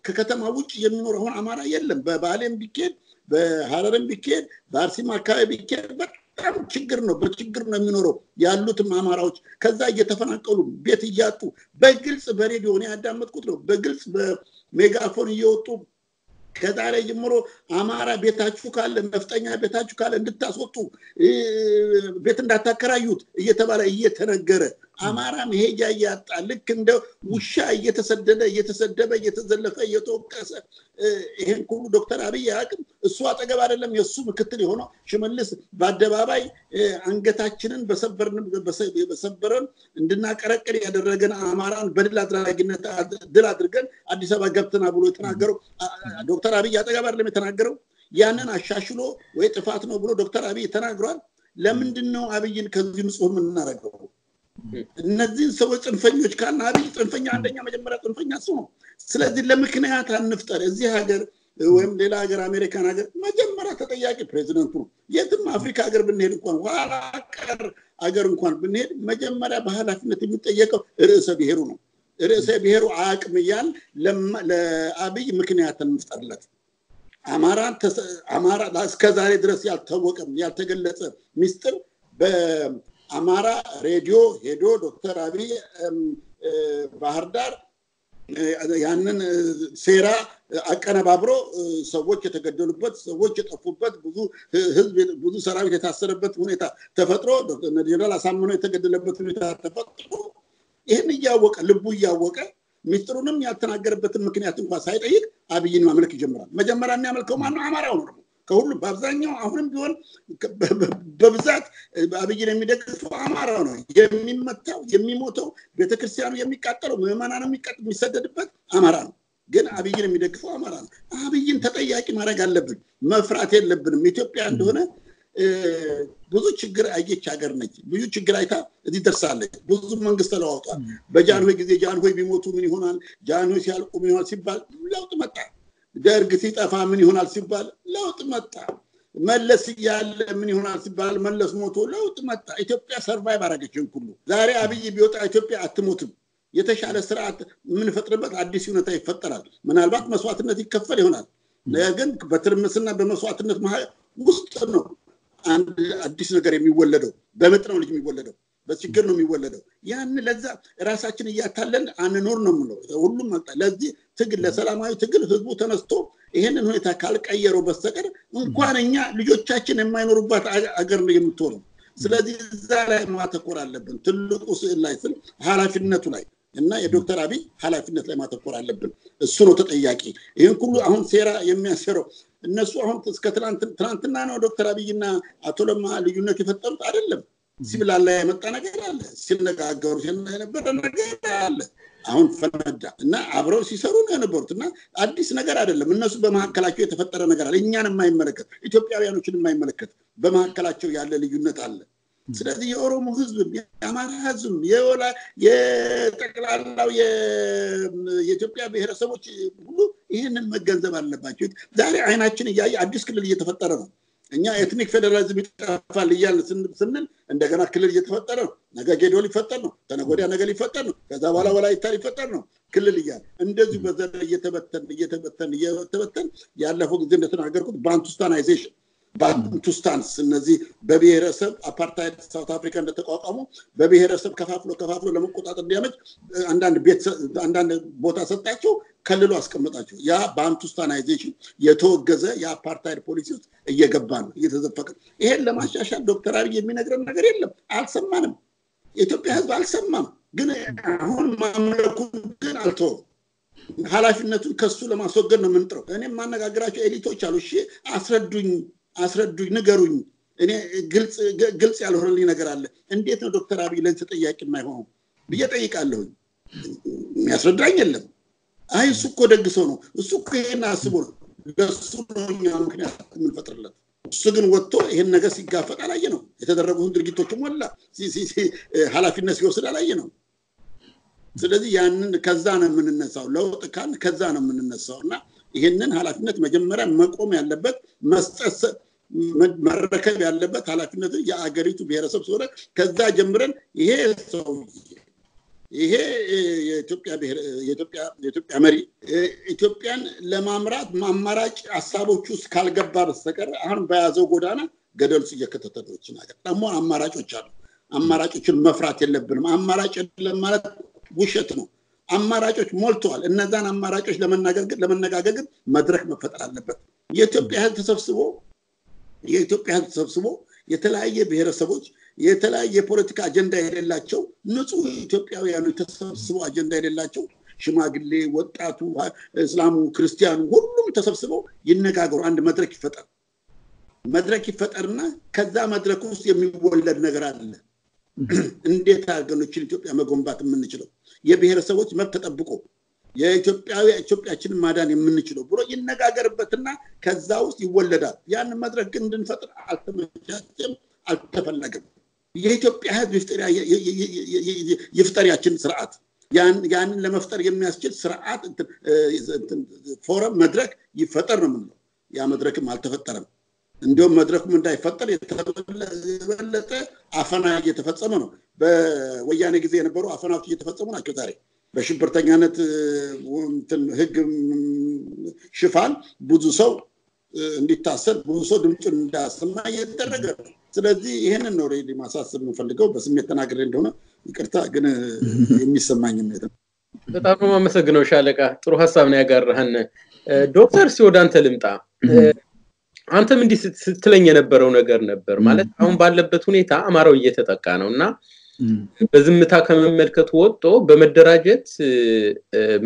ከከተማ ውጭ የሚኖር አሁን አማራ የለም በባሌም ቢኬድ በሐረርም ቢኬድ ባርሲም አካባቢ ቢኬድ በጣም ችግር ነው በችግር ነው የሚኖረው ያሉትም አማራዎች ከዛ እየተፈናቀሉ ቤት እያጡ በግልጽ በሬዲዮ ነው ያዳመጥኩት ነው በግልጽ በሜጋፎን እየወጡ ከዛሬ ጀምሮ አማራ ቤታችሁ ካለ ነፍጠኛ ቤታችሁ ካለ እንድታስወጡ ቤት እንዳታከራዩት እየተባለ እየተነገረ አማራ መሄጃ ያጣ ልክ እንደ ውሻ እየተሰደበ እየተዘለፈ እየተወቀሰ ይሄን ሁሉ ዶክተር አብይ ያቅም እሱ አጠገብ አይደለም የሱ ምክትል የሆነው ሽመልስ በአደባባይ አንገታችንን በሰበረን እንድናቀረቅር ያደረገን አማራን በድል አድራጊነት ድል አድርገን አዲስ አበባ ገብተና ብሎ የተናገረው ዶክተር አብይ አጠገብ አይደለም የተናገረው ያንን አሻሽሎ ወይ ጥፋት ነው ብሎ ዶክተር አብይ ተናግሯል ለምንድነው አብይን ከዚህ ንጹህ ምን እናረጋው እነዚህ ሰዎች ጽንፈኞች ካና አብይ ጽንፈኛ አንደኛ መጀመሪያ ጽንፈኛ ነው ስለዚህ ለምክንያት አንፍጠር እዚህ ሀገር ወይም ሌላ ሀገር አሜሪካን ሀገር መጀመሪያ ተጠያቂ ፕሬዝዳንቱ ነው የትም አፍሪካ ሀገር ብንሄድ እንኳን ኋላ ቀር ሀገር እንኳን ብንሄድ መጀመሪያ በኃላፊነት የሚጠየቀው ርዕሰ ብሔሩ ነው ርዕሰ ብሔሩ አቅም ያን ለአብይ ምክንያት እንፍጠርለት አማራ እስከዛሬ ድረስ ያልታወቀም ያልተገለጸ ሚስጥር በአማራ ሬዲዮ ሄዶ ዶክተር አብይ ባህር ዳር ያንን ሴራ አቀነባብሮ ሰዎች የተገደሉበት ሰዎች የጠፉበት ብዙ ሰራዊት የታሰረበት ሁኔታ ተፈጥሮ ዶክተር ጀነራል አሳምነው የተገደለበት ሁኔታ ተፈጥሮ ይሄን ያወቀ ልቡ ያወቀ ሚስጥሩንም ያልተናገረበትን ምክንያት እንኳን ሳይጠይቅ አብይን ማምለክ ይጀምራል መጀመሪያ የሚያመልከው ማን ነው አማራው ነው ከሁሉ በአብዛኛው አሁንም ቢሆን በብዛት አብይን የሚደግፈው አማራው ነው የሚመታው የሚሞተው ቤተክርስቲያኑ የሚቃጠለው ምዕመናን የሚሰደድበት አማራ ነው ግን አብይን የሚደግፈው አማራ ነው አብይን ተጠያቂ ማድረግ አለብን መፍራት የለብንም ኢትዮጵያ እንደሆነ ብዙ ችግር አየች ሀገር ነች ብዙ ችግር አይታ እዚህ ደርሳለች ብዙ መንግስት ተለዋውጧል በጃንሆይ ጊዜ ጃንሆይ ቢሞቱ ምን ይሆናል ጃንሆይ ሲያልቁ ምን ይሆናል ሲባል ለውጥ መጣ ደርግ ሲጠፋ ምን ይሆናል ሲባል ለውጥ መጣ መለስ ያለ ምን ይሆናል ሲባል መለስ ሞቶ ለውጥ መጣ ኢትዮጵያ ሰርቫይቭ አረጋችን ሁሉ ዛሬ አብይ ቢወጣ ኢትዮጵያ አትሞትም የተሻለ ስርዓት ምን ፈጥረበት አዲስ ሁኔታ ይፈጠራል ምናልባት መስዋዕትነት ይከፈል ይሆናል ግን በትርምስና በመስዋዕትነት ውስጥ ነው አንድ አዲስ ነገር የሚወለደው በመጥ ነው ልጅ የሚወለደው በችግር ነው የሚወለደው ያን ለዛ ራሳችን ያታለን አንኖር ነው ምለው ሁሉም መጣ ለዚህ ትግል ለሰላማዊ ትግል ህዝቡ ተነስቶ ይሄንን ሁኔታ ካልቀየረው በስተቀር እንኳንኛ ልጆቻችን የማይኖሩባት አገር ነው የምትሆነው ስለዚህ እዛ ላይ ማተኮር አለብን ትልቁ ስዕል ላይ ስል ኃላፊነቱ ላይ እና የዶክተር አብይ ኃላፊነት ላይ ማተኮር አለብን እሱ ነው ተጠያቂ ይሄን ሁሉ አሁን ሴራ የሚያሰረው እነሱ አሁን እስከ ትናንትና ነው ዶክተር አብይና አቶ ለማ ልዩነት የፈጠሩት አይደለም ሲብላላ የመጣ ነገር አለ ሲነጋገሩ የነበረ ነገር አለ አሁን ፈነዳ እና አብረው ሲሰሩ ነው የነበሩትና አዲስ ነገር አይደለም እነሱ በመሐከላቸው የተፈጠረ ነገር አለ እኛን የማይመለከት ኢትዮጵያውያኖችን የማይመለከት በመሐከላቸው ያለ ልዩነት አለ ስለዚህ የኦሮሞ ህዝብ የአማራ ህዝብ የጠቅላላው የኢትዮጵያ ብሔረሰቦች ሁሉ ይሄንን መገንዘብ አለባቸው ዛሬ አይናችን ያየ አዲስ ክልል እየተፈጠረ ነው እኛ ኤትኒክ ፌደራሊዝም ይጣፋል ይያል ስንል እንደገና ክልል እየተፈጠረ ነው ነገ ጌዶ ሊፈጠር ነው ተነጎዲያ ነገ ሊፈጠር ነው ከዛ በኋላ ወላይታ ሊፈጠር ነው ክልል ይያል እንደዚህ በዘር እየተበተን ያለፈው ጊዜ እንደተናገርኩት ባንቱስታናይዜሽን ባንቱስታንስ እነዚህ በብሔረሰብ አፓርታይድ ሳውት አፍሪካ እንደተቋቋሙ በብሔረሰብ ከፋፍሎ ለመቆጣጠር እንዲያመች አንዳንድ ቦታ ሰጣቸው ከልሎ አስቀመጣቸው ያ ባንቱስታናይዜሽን የተወገዘ የአፓርታይድ ፖሊሲ ውስጥ እየገባ ነው እየተዘፈቀ ይሄን ለማሻሻል ዶክተር አብይ የሚነግረን ነገር የለም አልሰማንም የኢትዮጵያ ህዝብ አልሰማም ግን አሁን ማምለኩ ግን አልተወም ኃላፊነቱን ከሱ ለማስወገድ ነው የምንጥረው እኔም ማነጋገራቸው ኤሊቶች አሉ እሺ አስረዱኝ ንገሩኝ እኔ ግልጽ ያልሆነልኝ ነገር አለ እንዴት ነው ዶክተር አብይ ለዚህ ተጠያቂ የማይሆነው በየጠይቃለሁ የሚያስረዳኝ የለም አይ እሱ እኮ ደግሶ ነው እሱ እኮ ይሄን አስቦ ለሱ ነው ምክንያት የምንፈጥርለት እሱ ግን ወጥቶ ይሄን ነገር ሲጋፈጥ አላየ ነው የተደረጉት ድርጊቶችም ወላ ኃላፊነት ሲወስድ አላየ ነው ስለዚህ ያንን ከዛ ነው የምንነሳው ለውጥ ካል ከዛ ነው የምንነሳውና ይሄንን ኃላፊነት መጀመሪያ መቆም ያለበት መስጠት መረከብ ያለበት ኃላፊነት የአገሪቱ ብሔረሰብ ስለሆነ ከዛ ጀምረን ይሄ ሰው ይሄ የኢትዮጵያ መሪ ኢትዮጵያን ለማምራት ማማራጭ ሐሳቦች ውስጥ ካልገባ በስተቀር አሁን በያዘው ጎዳና ገደል ሲየከተተዶች ነገር ደግሞ አማራጮች አሉ አማራጮችን መፍራት የለብንም አማራጭ ለማለት ውሸት ነው አማራጮች ሞልተዋል እነዛን አማራጮች ለመነጋገር መድረክ መፈጠር አለበት የኢትዮጵያ ህዝብ ተሰብስቦ የተለያየ ብሔረሰቦች የተለያየ ፖለቲካ አጀንዳ የሌላቸው ንጹህ ኢትዮጵያውያኑ ተሰብስበው አጀንዳ የሌላቸው ሽማግሌ ወጣቱ እስላሙ ክርስቲያኑ ሁሉም ተሰብስበው ይነጋገሩ አንድ መድረክ ይፈጠርና ከዛ መድረክ ውስጥ የሚወለድ ነገር አለ እንዴት አገኖችን ኢትዮጵያ መጎንባት የምንችለው የብሔረሰቦች መብት ተጠብቆ የኢትዮጵያችንን ማዳን የምንችለው ብሎ ይነጋገርበትና ከዛ ውስጥ ይወለዳል ያን መድረክ ግን እንድንፈጥር አልተመቻቸም አልተፈለገም የኢትዮጵያ ህዝብ ይፍጠሪያችን ስርዓት ያንን ለመፍጠር የሚያስችል ስርዓት ፎረም መድረክ ይፈጠር ነው ምንለው ያ መድረክም አልተፈጠረም እንደውም መድረኩም እንዳይፈጠር የተበለጠ አፈና እየተፈጸመ ነው በወያኔ ጊዜ የነበሩ አፈናዎች እየተፈጸሙ ናቸው ዛሬ በሽብርተኛነት ህግ ሽፋን ብዙ ሰው እንዲታሰር ብዙ ሰው ድምፁን እንዳያሰማ እየተደረገ ነው። ስለዚህ ይሄንን ነው ሬዲ ማሳሰብ የምፈልገው። በስሜት ተናግሬ እንደሆነ ይቅርታ፣ ግን የሚሰማኝ ነው። በጣም ነው የማመሰግነው ሻለቃ፣ ጥሩ ሐሳብ ነው ያጋራህን። ዶክተር ሲወዳንተ ልምጣ። አንተም እንዲህ ስትለኝ የነበረው ነገር ነበር ማለት አሁን ባለበት ሁኔታ አማራው እየተጠቃ ነውና በዝምታ ከመመልከቱ ወጥቶ በመደራጀት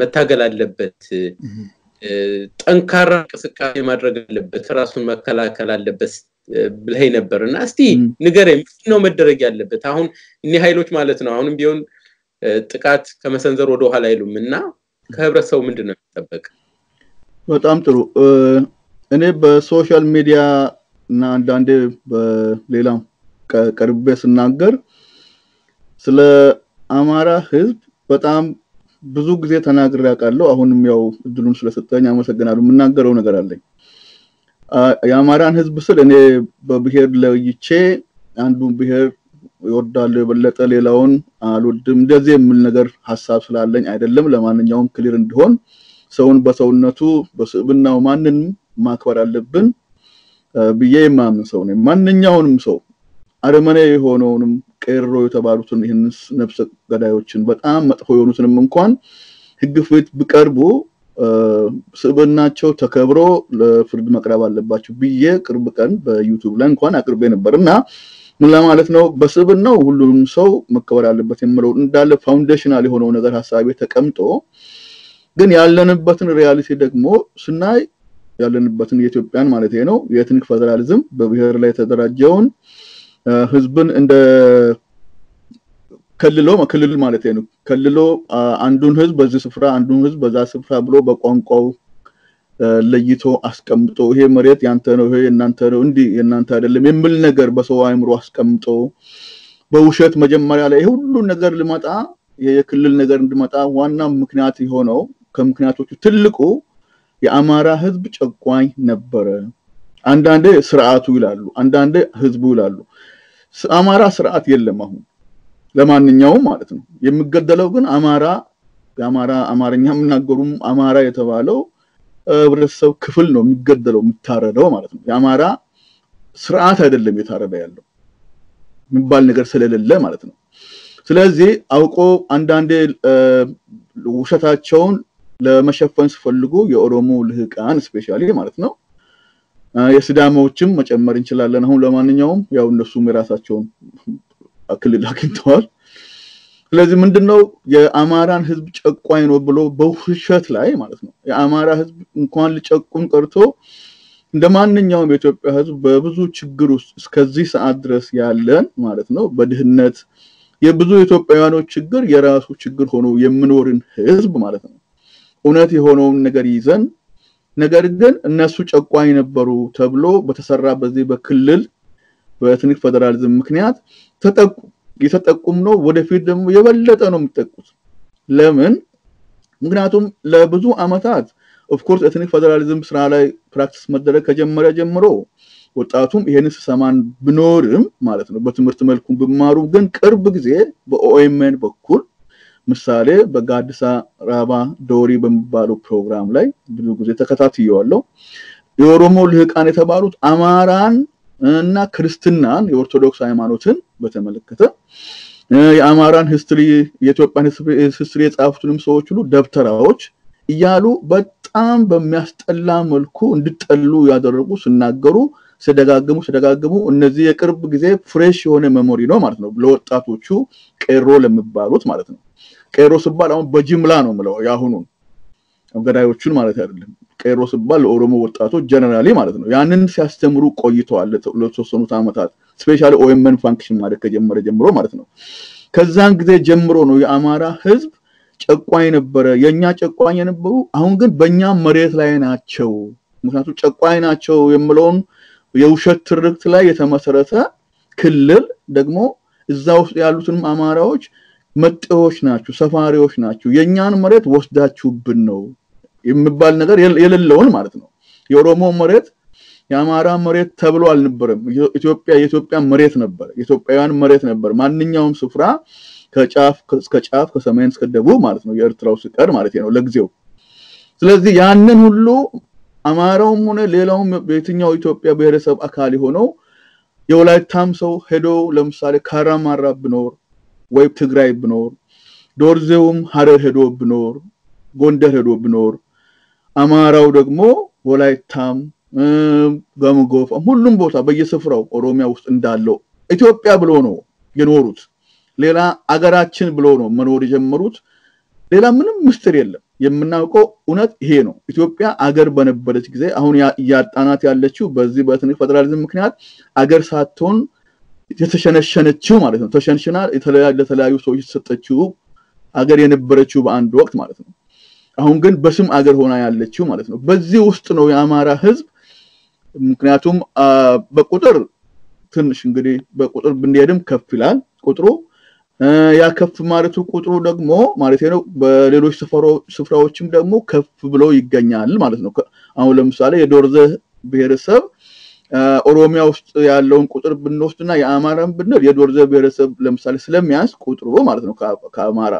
መታገል አለበት፣ ጠንካራ እንቅስቃሴ ማድረግ አለበት፣ ራሱን መከላከል አለበት ብለህ ነበርና እስቲ ንገረኝ፣ ምንድነው መደረግ ያለበት? አሁን እነዚህ ኃይሎች ማለት ነው አሁንም ቢሆን ጥቃት ከመሰንዘር ወደ ኋላ አይሉምና ከህብረተሰቡ ምንድነው የሚጠበቅ? በጣም ጥሩ። እኔ በሶሻል ሚዲያ እና አንዳንዴ በሌላም ቀርቤ ስናገር ስለ አማራ ህዝብ በጣም ብዙ ጊዜ ተናግሬ አውቃለሁ። አሁንም ያው እድሉን ስለሰጠኝ አመሰግናለሁ። የምናገረው ነገር አለኝ። የአማራን ህዝብ ስል እኔ በብሔር ለይቼ አንዱን ብሔር ይወዳለሁ የበለጠ ሌላውን አልወድም እንደዚህ የሚል ነገር ሐሳብ ስላለኝ አይደለም። ለማንኛውም ክሊር እንዲሆን ሰውን በሰውነቱ በስብናው ማንንም ማክበር አለብን ብዬ የማምን ሰው ነኝ። ማንኛውንም ሰው አረመኔ የሆነውንም ቀሮ የተባሉትን ይህን ነፍሰ ገዳዮችን በጣም መጥፎ የሆኑትንም እንኳን ህግ ፊት ቢቀርቡ ስብናቸው ተከብሮ ለፍርድ መቅረብ አለባቸው ብዬ ቅርብ ቀን በዩቲዩብ ላይ እንኳን አቅርቤ ነበርና ምን ለማለት ነው በስብናው ሁሉም ሰው መከበር አለበት የሚለው እንዳለ ፋውንዴሽናል የሆነው ነገር ሐሳቤ ተቀምጦ ግን ያለንበትን ሪያሊቲ ደግሞ ስናይ ያለንበትን የኢትዮጵያን ማለት ነው የኤትኒክ ፌደራሊዝም በብሔር ላይ ተደራጀውን ህዝብን እንደ ከልሎ ማለት ነው ከልሎ አንዱን ህዝብ በዚህ ስፍራ አንዱን ህዝብ በዛ ስፍራ ብሎ በቋንቋው ለይቶ አስቀምጦ ይሄ መሬት ያንተ ነው ይሄ እናንተ ነው እንዲ የናንተ አይደለም የሚል ነገር በሰው አይምሮ አስቀምጦ በውሸት መጀመሪያ ላይ ሁሉ ነገር ልመጣ የክልል ነገር እንድመጣ ዋና ምክንያት የሆነው ከምክንያቶቹ ትልቁ የአማራ ህዝብ ጨቋኝ ነበረ። አንዳንዴ ስርዓቱ ይላሉ፣ አንዳንዴ ህዝቡ ይላሉ። አማራ ስርዓት የለም አሁን ለማንኛውም ማለት ነው። የሚገደለው ግን አማርኛ ምናገሩም አማራ የተባለው ህብረተሰብ ክፍል ነው የሚገደለው የሚታረደው ማለት ነው። የአማራ ስርዓት አይደለም የታረደ ያለው የሚባል ነገር ስለሌለ ማለት ነው። ስለዚህ አውቆ አንዳንዴ ውሸታቸውን ለመሸፈን ሲፈልጉ የኦሮሞ ልህቃን ስፔሻሊ ማለት ነው የሲዳማዎችም መጨመር እንችላለን። አሁን ለማንኛውም ያው እነሱም የራሳቸውን አክልል አግኝተዋል። ስለዚህ ምንድነው የአማራን ህዝብ ጨቋኝ ነው ብሎ በውሸት ላይ ማለት ነው የአማራ ህዝብ እንኳን ሊጨቁም ቀርቶ እንደማንኛውም የኢትዮጵያ ህዝብ በብዙ ችግር ውስጥ እስከዚህ ሰዓት ድረስ ያለን ማለት ነው በድህነት የብዙ ኢትዮጵያውያኖች ችግር የራሱ ችግር ሆኖ የሚኖርን ህዝብ ማለት ነው እውነት የሆነውን ነገር ይዘን ነገር ግን እነሱ ጨቋኝ ነበሩ ተብሎ በተሰራ በዚህ በክልል በኤትኒክ ፌደራሊዝም ምክንያት የተጠቁም ነው። ወደፊት ደግሞ የበለጠ ነው የሚጠቁት። ለምን? ምክንያቱም ለብዙ አመታት ኦፍ ኮርስ ኤትኒክ ፌደራሊዝም ስራ ላይ ፕራክቲስ መደረግ ከጀመረ ጀምሮ ወጣቱም ይሄንን ሰማን ብኖርም ማለት ነው በትምህርት መልኩ ቢማሩ ግን ቅርብ ጊዜ በኦኤምኤን በኩል ምሳሌ በጋዲሳ ራባ ዶሪ በሚባለው ፕሮግራም ላይ ብዙ ጊዜ ተከታትየዋለሁ። የኦሮሞ ልህቃን የተባሉት አማራን እና ክርስትናን የኦርቶዶክስ ሃይማኖትን በተመለከተ የአማራን ሂስትሪ የኢትዮጵያን ሂስትሪ የጻፉትንም ሰዎች ሁሉ ደብተራዎች እያሉ በጣም በሚያስጠላ መልኩ እንድጠሉ ያደረጉ ሲናገሩ ሲደጋግሙ እነዚህ የቅርብ ጊዜ ፍሬሽ የሆነ ሜሞሪ ነው ማለት ነው ለወጣቶቹ ቀሮ ለሚባሉት ማለት ነው። ቀሮ ሲባል አሁን በጅምላ ነው ማለት ያሁኑን ገዳዮቹን ማለት አይደለም። ቀሮ ሲባል ኦሮሞ ወጣቶች ጀነራሊ ማለት ነው ያንን ሲያስተምሩ ቆይተዋል ለተወሰኑት አመታት ስፔሻሊ ኦኤምኤን ፋንክሽን ማለት ከጀመረ ጀምሮ ማለት ነው። ከዛን ጊዜ ጀምሮ ነው የአማራ ህዝብ ጨቋኝ ነበረ የኛ ጨቋኝ ነበሩ አሁን ግን በእኛ መሬት ላይ ናቸው ምክንያቱም ጨቋኝ ናቸው የሚለውን የውሸት ትርክት ላይ የተመሰረተ ክልል ደግሞ እዛው ያሉትንም አማራዎች መጤዎች ናቸው ሰፋሪዎች ናቸው የኛን መሬት ወስዳችሁብን ነው የሚባል ነገር የሌለውን ማለት ነው። የኦሮሞ መሬት የአማራ መሬት ተብሎ አልነበረም። የኢትዮጵያ መሬት ነበር የኢትዮጵያውያን መሬት ነበር ማንኛውም ስፍራ ከጫፍ እስከ ጫፍ ከሰሜን እስከ ደቡብ ማለት ነው የኤርትራው ሲቀር ማለት ነው ለጊዜው። ስለዚህ ያንን ሁሉ አማራውም ሆነ ሌላውም በየትኛው ኢትዮጵያ ብሔረሰብ አካል ሆነው የወላይታም ሰው ሄዶ ለምሳሌ ካራማራ ብኖር ወይ ትግራይ ብኖር ዶርዜውም ሐረር ሄዶ ብኖር ጎንደር ሄዶ ብኖር አማራው ደግሞ ወላይታም ጋሞጎፋ ሁሉም ቦታ በየስፍራው ኦሮሚያ ውስጥ እንዳለው ኢትዮጵያ ብሎ ነው የኖሩት ሌላ አገራችን ብሎ ነው መኖር የጀመሩት ሌላ ምንም ምስጢር የለም የምናውቀው እውነት ይሄ ነው ኢትዮጵያ አገር በነበረች ጊዜ አሁን ያጣናት ያለችው በዚህ በትንሽ ፌደራሊዝም ምክንያት አገር ሳትሆን የተሸነሸነችው ማለት ነው ተሸንሽና የተለያዩ ሰዎች ተሰጠችው አገር የነበረችው በአንድ ወቅት ማለት ነው አሁን ግን በስም አገር ሆና ያለችው ማለት ነው በዚህ ውስጥ ነው የአማራ ህዝብ ምክንያቱም በቁጥር ትንሽ እንግዲህ በቁጥር ብንሄድም ከፍ ይላል ቁጥሩ ያ ከፍ ማለቱ ቁጥሩ ደግሞ ማለት ነው በሌሎች ስፍራዎችም ደግሞ ከፍ ብሎ ይገኛል ማለት ነው አሁን ለምሳሌ የዶርዘ ብሔረሰብ ኦሮሚያ ውስጥ ያለውን ቁጥር ብንወስድና የአማራን ብንል የዶርዘ ብሔረሰብ ለምሳሌ ስለሚያንስ ቁጥሩ ማለት ነው ከአማራ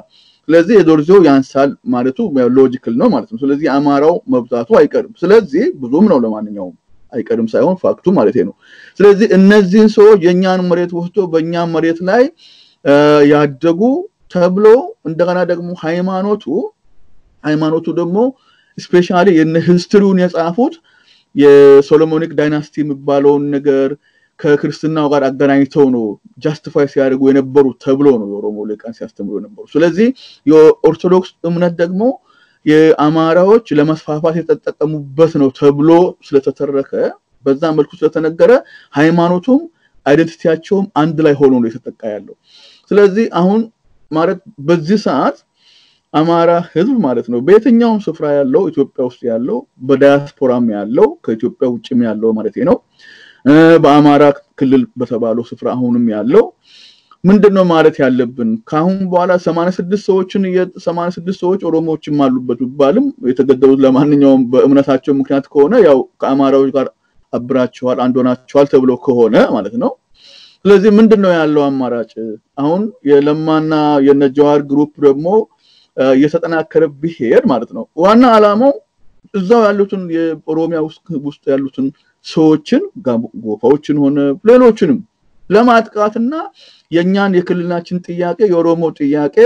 ስለዚህ የዶርዜው ያንሳል ማለቱ ሎጂካል ነው ማለት ነው ስለዚህ አማራው መብዛቱ አይቀርም ስለዚህ ብዙም ነው ለማንኛውም አይቀርም ሳይሆን ፋክቱ ማለት ነው ስለዚህ እነዚህን ሰዎች የኛን መሬት ወስዶ በእኛ መሬት ላይ ያደጉ ተብሎ እንደገና ደግሞ ሃይማኖቱ ደግሞ ስፔሻሊ የነ ሂስትሪውን የጻፉት የሶሎሞኒክ ዳይናስቲ የሚባለውን ነገር ከክርስትናው ጋር አገናኝተው ነው ጃስቲፋይ ሲያደርጉ የነበሩ ተብሎ ነው የኦሮሞ ሊቃን ሲያስተምሩ የነበሩ ስለዚህ የኦርቶዶክስ እምነት ደግሞ የአማራዎች ለመስፋፋት የተጠቀሙበት ነው ተብሎ ስለተተረከ በዛ መልኩ ስለተነገረ ሃይማኖቱም አይደንቲቲያቸውም አንድ ላይ ሆኖ ነው የተጠቃ ያለው ስለዚህ አሁን ማለት በዚህ ሰዓት አማራ ህዝብ ማለት ነው በየትኛውም ስፍራ ያለው ኢትዮጵያ ውስጥ ያለው በዳያስፖራም ያለው ከኢትዮጵያ ውጭም ያለው ማለት ነው በአማራ ክልል በተባለው ስፍራ አሁንም ያለው ምንድነው ማለት ያለብን ካሁን በኋላ 86 ሰዎች ኦሮሞዎችም አሉበት ቢባልም የተገደሉት ለማንኛውም በእምነታቸው ምክንያት ከሆነ ያው ከአማራዎች ጋር አብራቸዋል አንዶናቸዋል ተብሎ ከሆነ ማለት ነው ስለዚህ ምንድነው ያለው አማራጭ አሁን የለማና የነጃዋር ግሩፕ ደግሞ የተጠናከረ ብሄር ማለት ነው ዋና አላማው እዛው ያሉትን የኦሮሚያ ውስጥ ያሉትን ሰዎችን ጎፋዎችን ሆነ ሌሎችንም ለማጥቃትና የኛን የክልላችን ጥያቄ የኦሮሞ ጥያቄ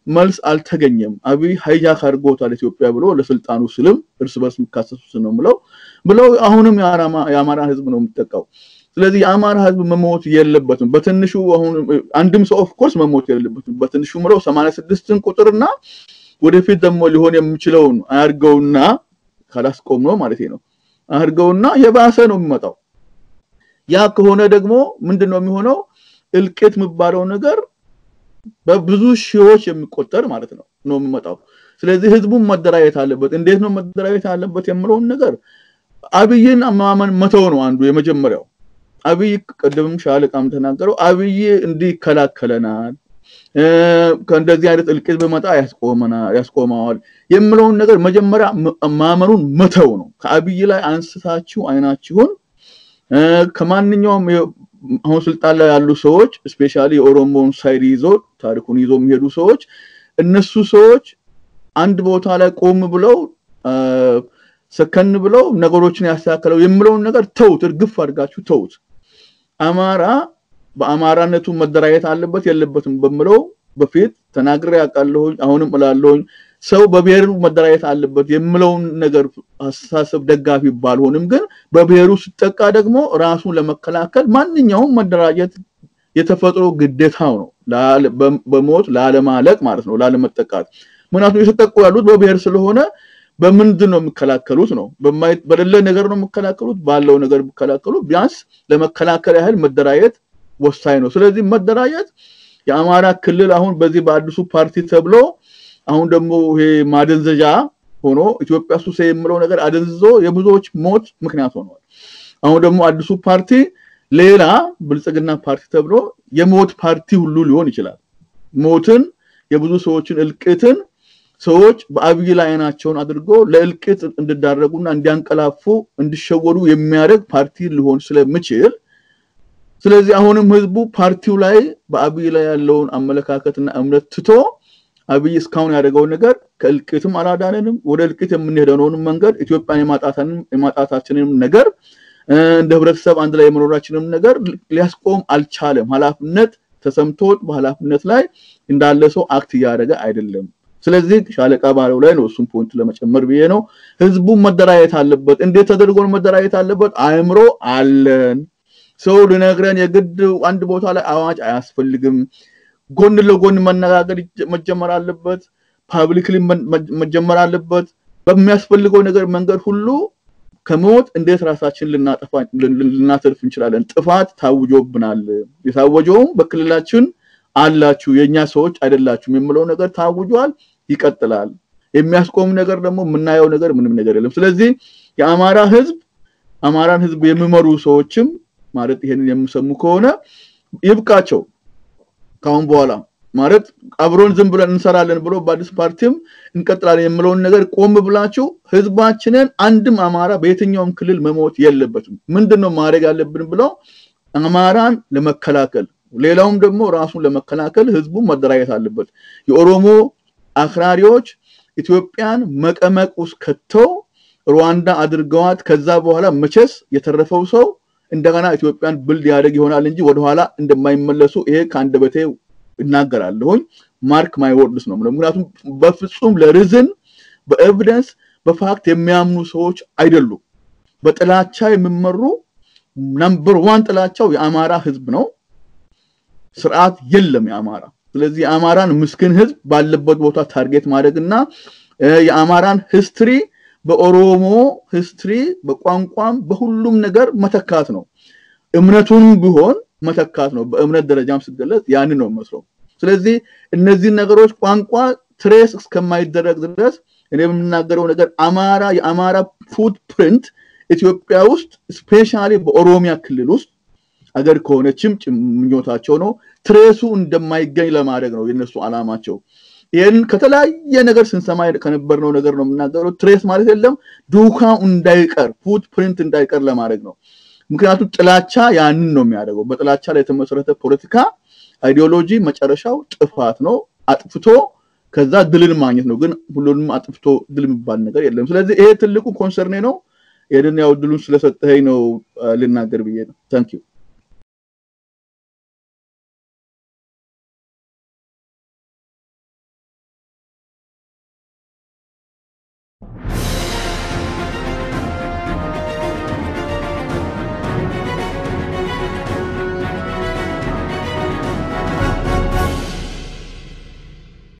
መልስ አልተገኘም አብይ ሃይጃክ አድርጎታል ኢትዮጵያ ብሎ ለስልጣኑ ስልም እርስ በርስ መካሰሱ ነው ብለው አሁንም የአማራ ህዝብ ነው የሚጠቃው ስለዚህ የአማራ ህዝብ መሞት የለበትም በትንሹ አሁን አንድም ሰው ኦፍ ኮርስ መሞት የለበትም በትንሹ ምለው 86ን ቁጥርና ወደፊት ደግሞ ሊሆን የሚችለውን አያርገውና ካላስቆም ነው ማለት ነው አርገውና የባሰ ነው የሚመጣው ያ ከሆነ ደግሞ ምንድነው የሚሆነው እልቂት የሚባለው ነገር በብዙ ሺዎች የሚቆጠር ማለት ነው የሚመጣው ስለዚህ ህዝቡን መደራየት አለበት እንዴት ነው መደራየት አለበት የምለው ነገር አብይን ማመን መተው ነው አንዱ የመጀመሪያው አብይ ቀደም ሻለቃም ተናገረው አብይ እንዲከላከለናል ከእንደዚህ አይነት እልቂት በመጣ ያስቆማዋል የምለው ነገር መጀመሪያ ማመኑን መተው ነው ከአብይ ላይ አንስታችሁ አይናችሁን ከማንኛውም አሁን ስልጣን ላይ ያሉ ሰዎች ስፔሻሊ ኦሮሞን ሳይድ ይዞ ታሪኩን ይዞ የሚሄዱ ሰዎች እነሱ ሰዎች አንድ ቦታ ላይ ቆም ብለው ሰከን ብለው ነገሮችን ያስተካክለው የምለው ነገር ተውት እርግፍ አድርጋችሁ ተውት አማራ በአማራነቱ መደራየት አለበት የለበትም በመለው በፊት ተናግሬ ያቃለሁ አሁንም እላለሁ ሰው በብሔሩ መደራየት አለበት የምለው ነገር አስተሳሰብ ደጋፊ ባልሆንም ግን በብሔሩ ሲጠቃ ደግሞ ራሱን ለመከላከል ማንኛውም መደራጀት የተፈጥሮ ግዴታው ነው በሞት ለዓለማለቅ ማለት ነው ላለመጠቃት ምክንያቱም የተጠቁ ያሉት በብሔር ስለሆነ በምንድነው የሚከላከሉት ነው በሌለ ነገር ነው የሚከላከሉት ባለው ነገር የሚከላከሉ ቢያንስ ለመከላከል ያህል መደራየት ወሳኝ ነው ስለዚህ መደራየት የአማራ ክልል አሁን በዚህ በአዲሱ ፓርቲ ተብሎ አሁን ደግሞ ይሄ ማደንዘጃ ሆኖ ኢትዮጵያ ሱስ የምለው ነገር አደንዝዞ የብዙዎች ሞት ምክንያት ሆኗል አሁን ደግሞ አዲሱ ፓርቲ ሌላ ብልጽግና ፓርቲ ተብሎ የሞት ፓርቲ ሁሉ ሊሆን ይችላል ሞትን የብዙ ሰዎችን እልቂትን ሰዎች በአብይ ላይ አይናቸውን አድርጎ ለእልቂት እንዲዳረጉና እንዲያንቀላፉ እንዲሸወዱ የሚያደርግ ፓርቲ ሊሆን ስለሚችል ስለዚህ አሁንም ህዝቡ ፓርቲው ላይ በአብይ ላይ ያለውን አመለካከትና እምነት ትቶ አብይ እስካሁን ያደረገው ነገር ከልቂትም አላዳነንም ወደ ልቂት የምንሄደውን መንገድ ኢትዮጵያን የማጣታችንን ነገር እንደ ህብረተሰብ አንድ ላይ የመኖራችንን ነገር ሊያስቆም አልቻለም ኃላፊነት ተሰምቶት በኃላፊነት ላይ እንዳለ ሰው አክት ያደረገ አይደለም ስለዚህ ሻለቃ ባለው ላይ ነው እሱን ፖይንት ለመጨመር ብዬ ነው ህዝቡ መደራየት አለበት እንዴት ተደርጎ መደራየት አለበት አእምሮ አለን ሰው ለነገረን የግድ አንድ ቦታ ላይ አዋጅ አያስፈልግም ጎን ለጎን መነጋገር መጀመር አለበት ፐብሊክሊ መጀመር አለበት በሚያስፈልገው ነገር መንገድ ሁሉ ከሞት እንዴት ራሳችን ልናተርፍ እንችላለን ጥፋት ታውጆብናል የታወጀው በክልላችን አላችሁ የኛ ሰዎች አይደላችሁም የሚለው ነገር ታውጇል ይቀጥላል የሚያስቆም ነገር ደግሞ ምናየው ነገር ምንም ነገር የለም ስለዚህ የአማራን ህዝብ የሚመሩ ሰዎችም ማለት ይሄንን የሚሰሙ ከሆነ ይብቃቸው ካሁን በኋላ ማለት አብሮን ዝም ብለን እንሰራለን ብሎ በአዲስ ፓርቲም እንቀጥላለን የሚለው ነገር ቆም ብላችሁ ህዝባችንን አንድም አማራ በየትኛውም ክልል መሞት የለበትም ምንድነው ማድረግ ያለብን ብለው አማራን ለመከላከል ሌላውም ደግሞ ራሱን ለመከላከል ህዝቡ መደራየት አለበት የኦሮሞ አክራሪዎች ኢትዮጵያን መቀመቅ ውስጥ ከተው ሩዋንዳ አድርገዋት ከዛ በኋላ መቸስ የተረፈው ሰው እንደገና ኢትዮጵያን ብልድ ያደግ ይሆናል እንጂ ወደ ኋላ እንደማይመለሱ ይሄ ካንደበቴ እናገራለሁኝ ማርክ ማይ ወርድስ ነው ምክንያቱም በፍጹም ለሪዝን በኤቪደንስ በፋክት የሚያምኑ ሰዎች አይደሉም በጥላቻ የሚመሩ ነምበር 1 ጥላቻው የአማራ ህዝብ ነው ስርዓት የለም የአማራ ስለዚህ የአማራን ምስኪን ህዝብ ባለበት ቦታ ታርጌት ማድረግና የአማራን ሂስትሪ በኦሮሞ ሂስትሪ በቋንቋም በሁሉም ነገር መተካት ነው እምነቱን ቢሆን መተካት ነው በእምነት ደረጃም ሲገለጽ ያን ነው መስለው ስለዚህ እነዚህ ነገሮች ቋንቋ ትሬስ እስከማይደረግ ድረስ እኔ የምናገረው ነገር የአማራ ፉትፕሪንት ኢትዮጵያ ውስጥ ስፔሻሊ በኦሮሚያ ክልል ውስጥ አገር ከሆነችም ምኞታቸው ነው ትሬሱ እንደማይገኝ ለማድረግ ነው የነሱ አላማቸው ይሄን ከተለያየ ነገር ስንሰማ ከነበርነው ነገር ነው የምናገረው ትሬስ ማለት የለም ዱካው እንዳይቀር ፉትፕሪንት እንዳይቀር ለማድረግ ነው ምክንያቱም ጥላቻ ያንን ነው የሚያደርገው በጥላቻ ላይ የተመሰረተ ፖለቲካ አይዲዮሎጂ መጨረሻው ጥፋት ነው አጥፍቶ ከዛ ድልን ማግኘት ነው ግን ሁሉንም አጥፍቶ ድል የሚባል ነገር የለም ስለዚህ ይሄ ትልቁ ኮንሰርን ነው ይሄንን ያው ድሉን ስለሰጠኸኝ ነው ልናገር ብዬ ነው ታንክ ዩ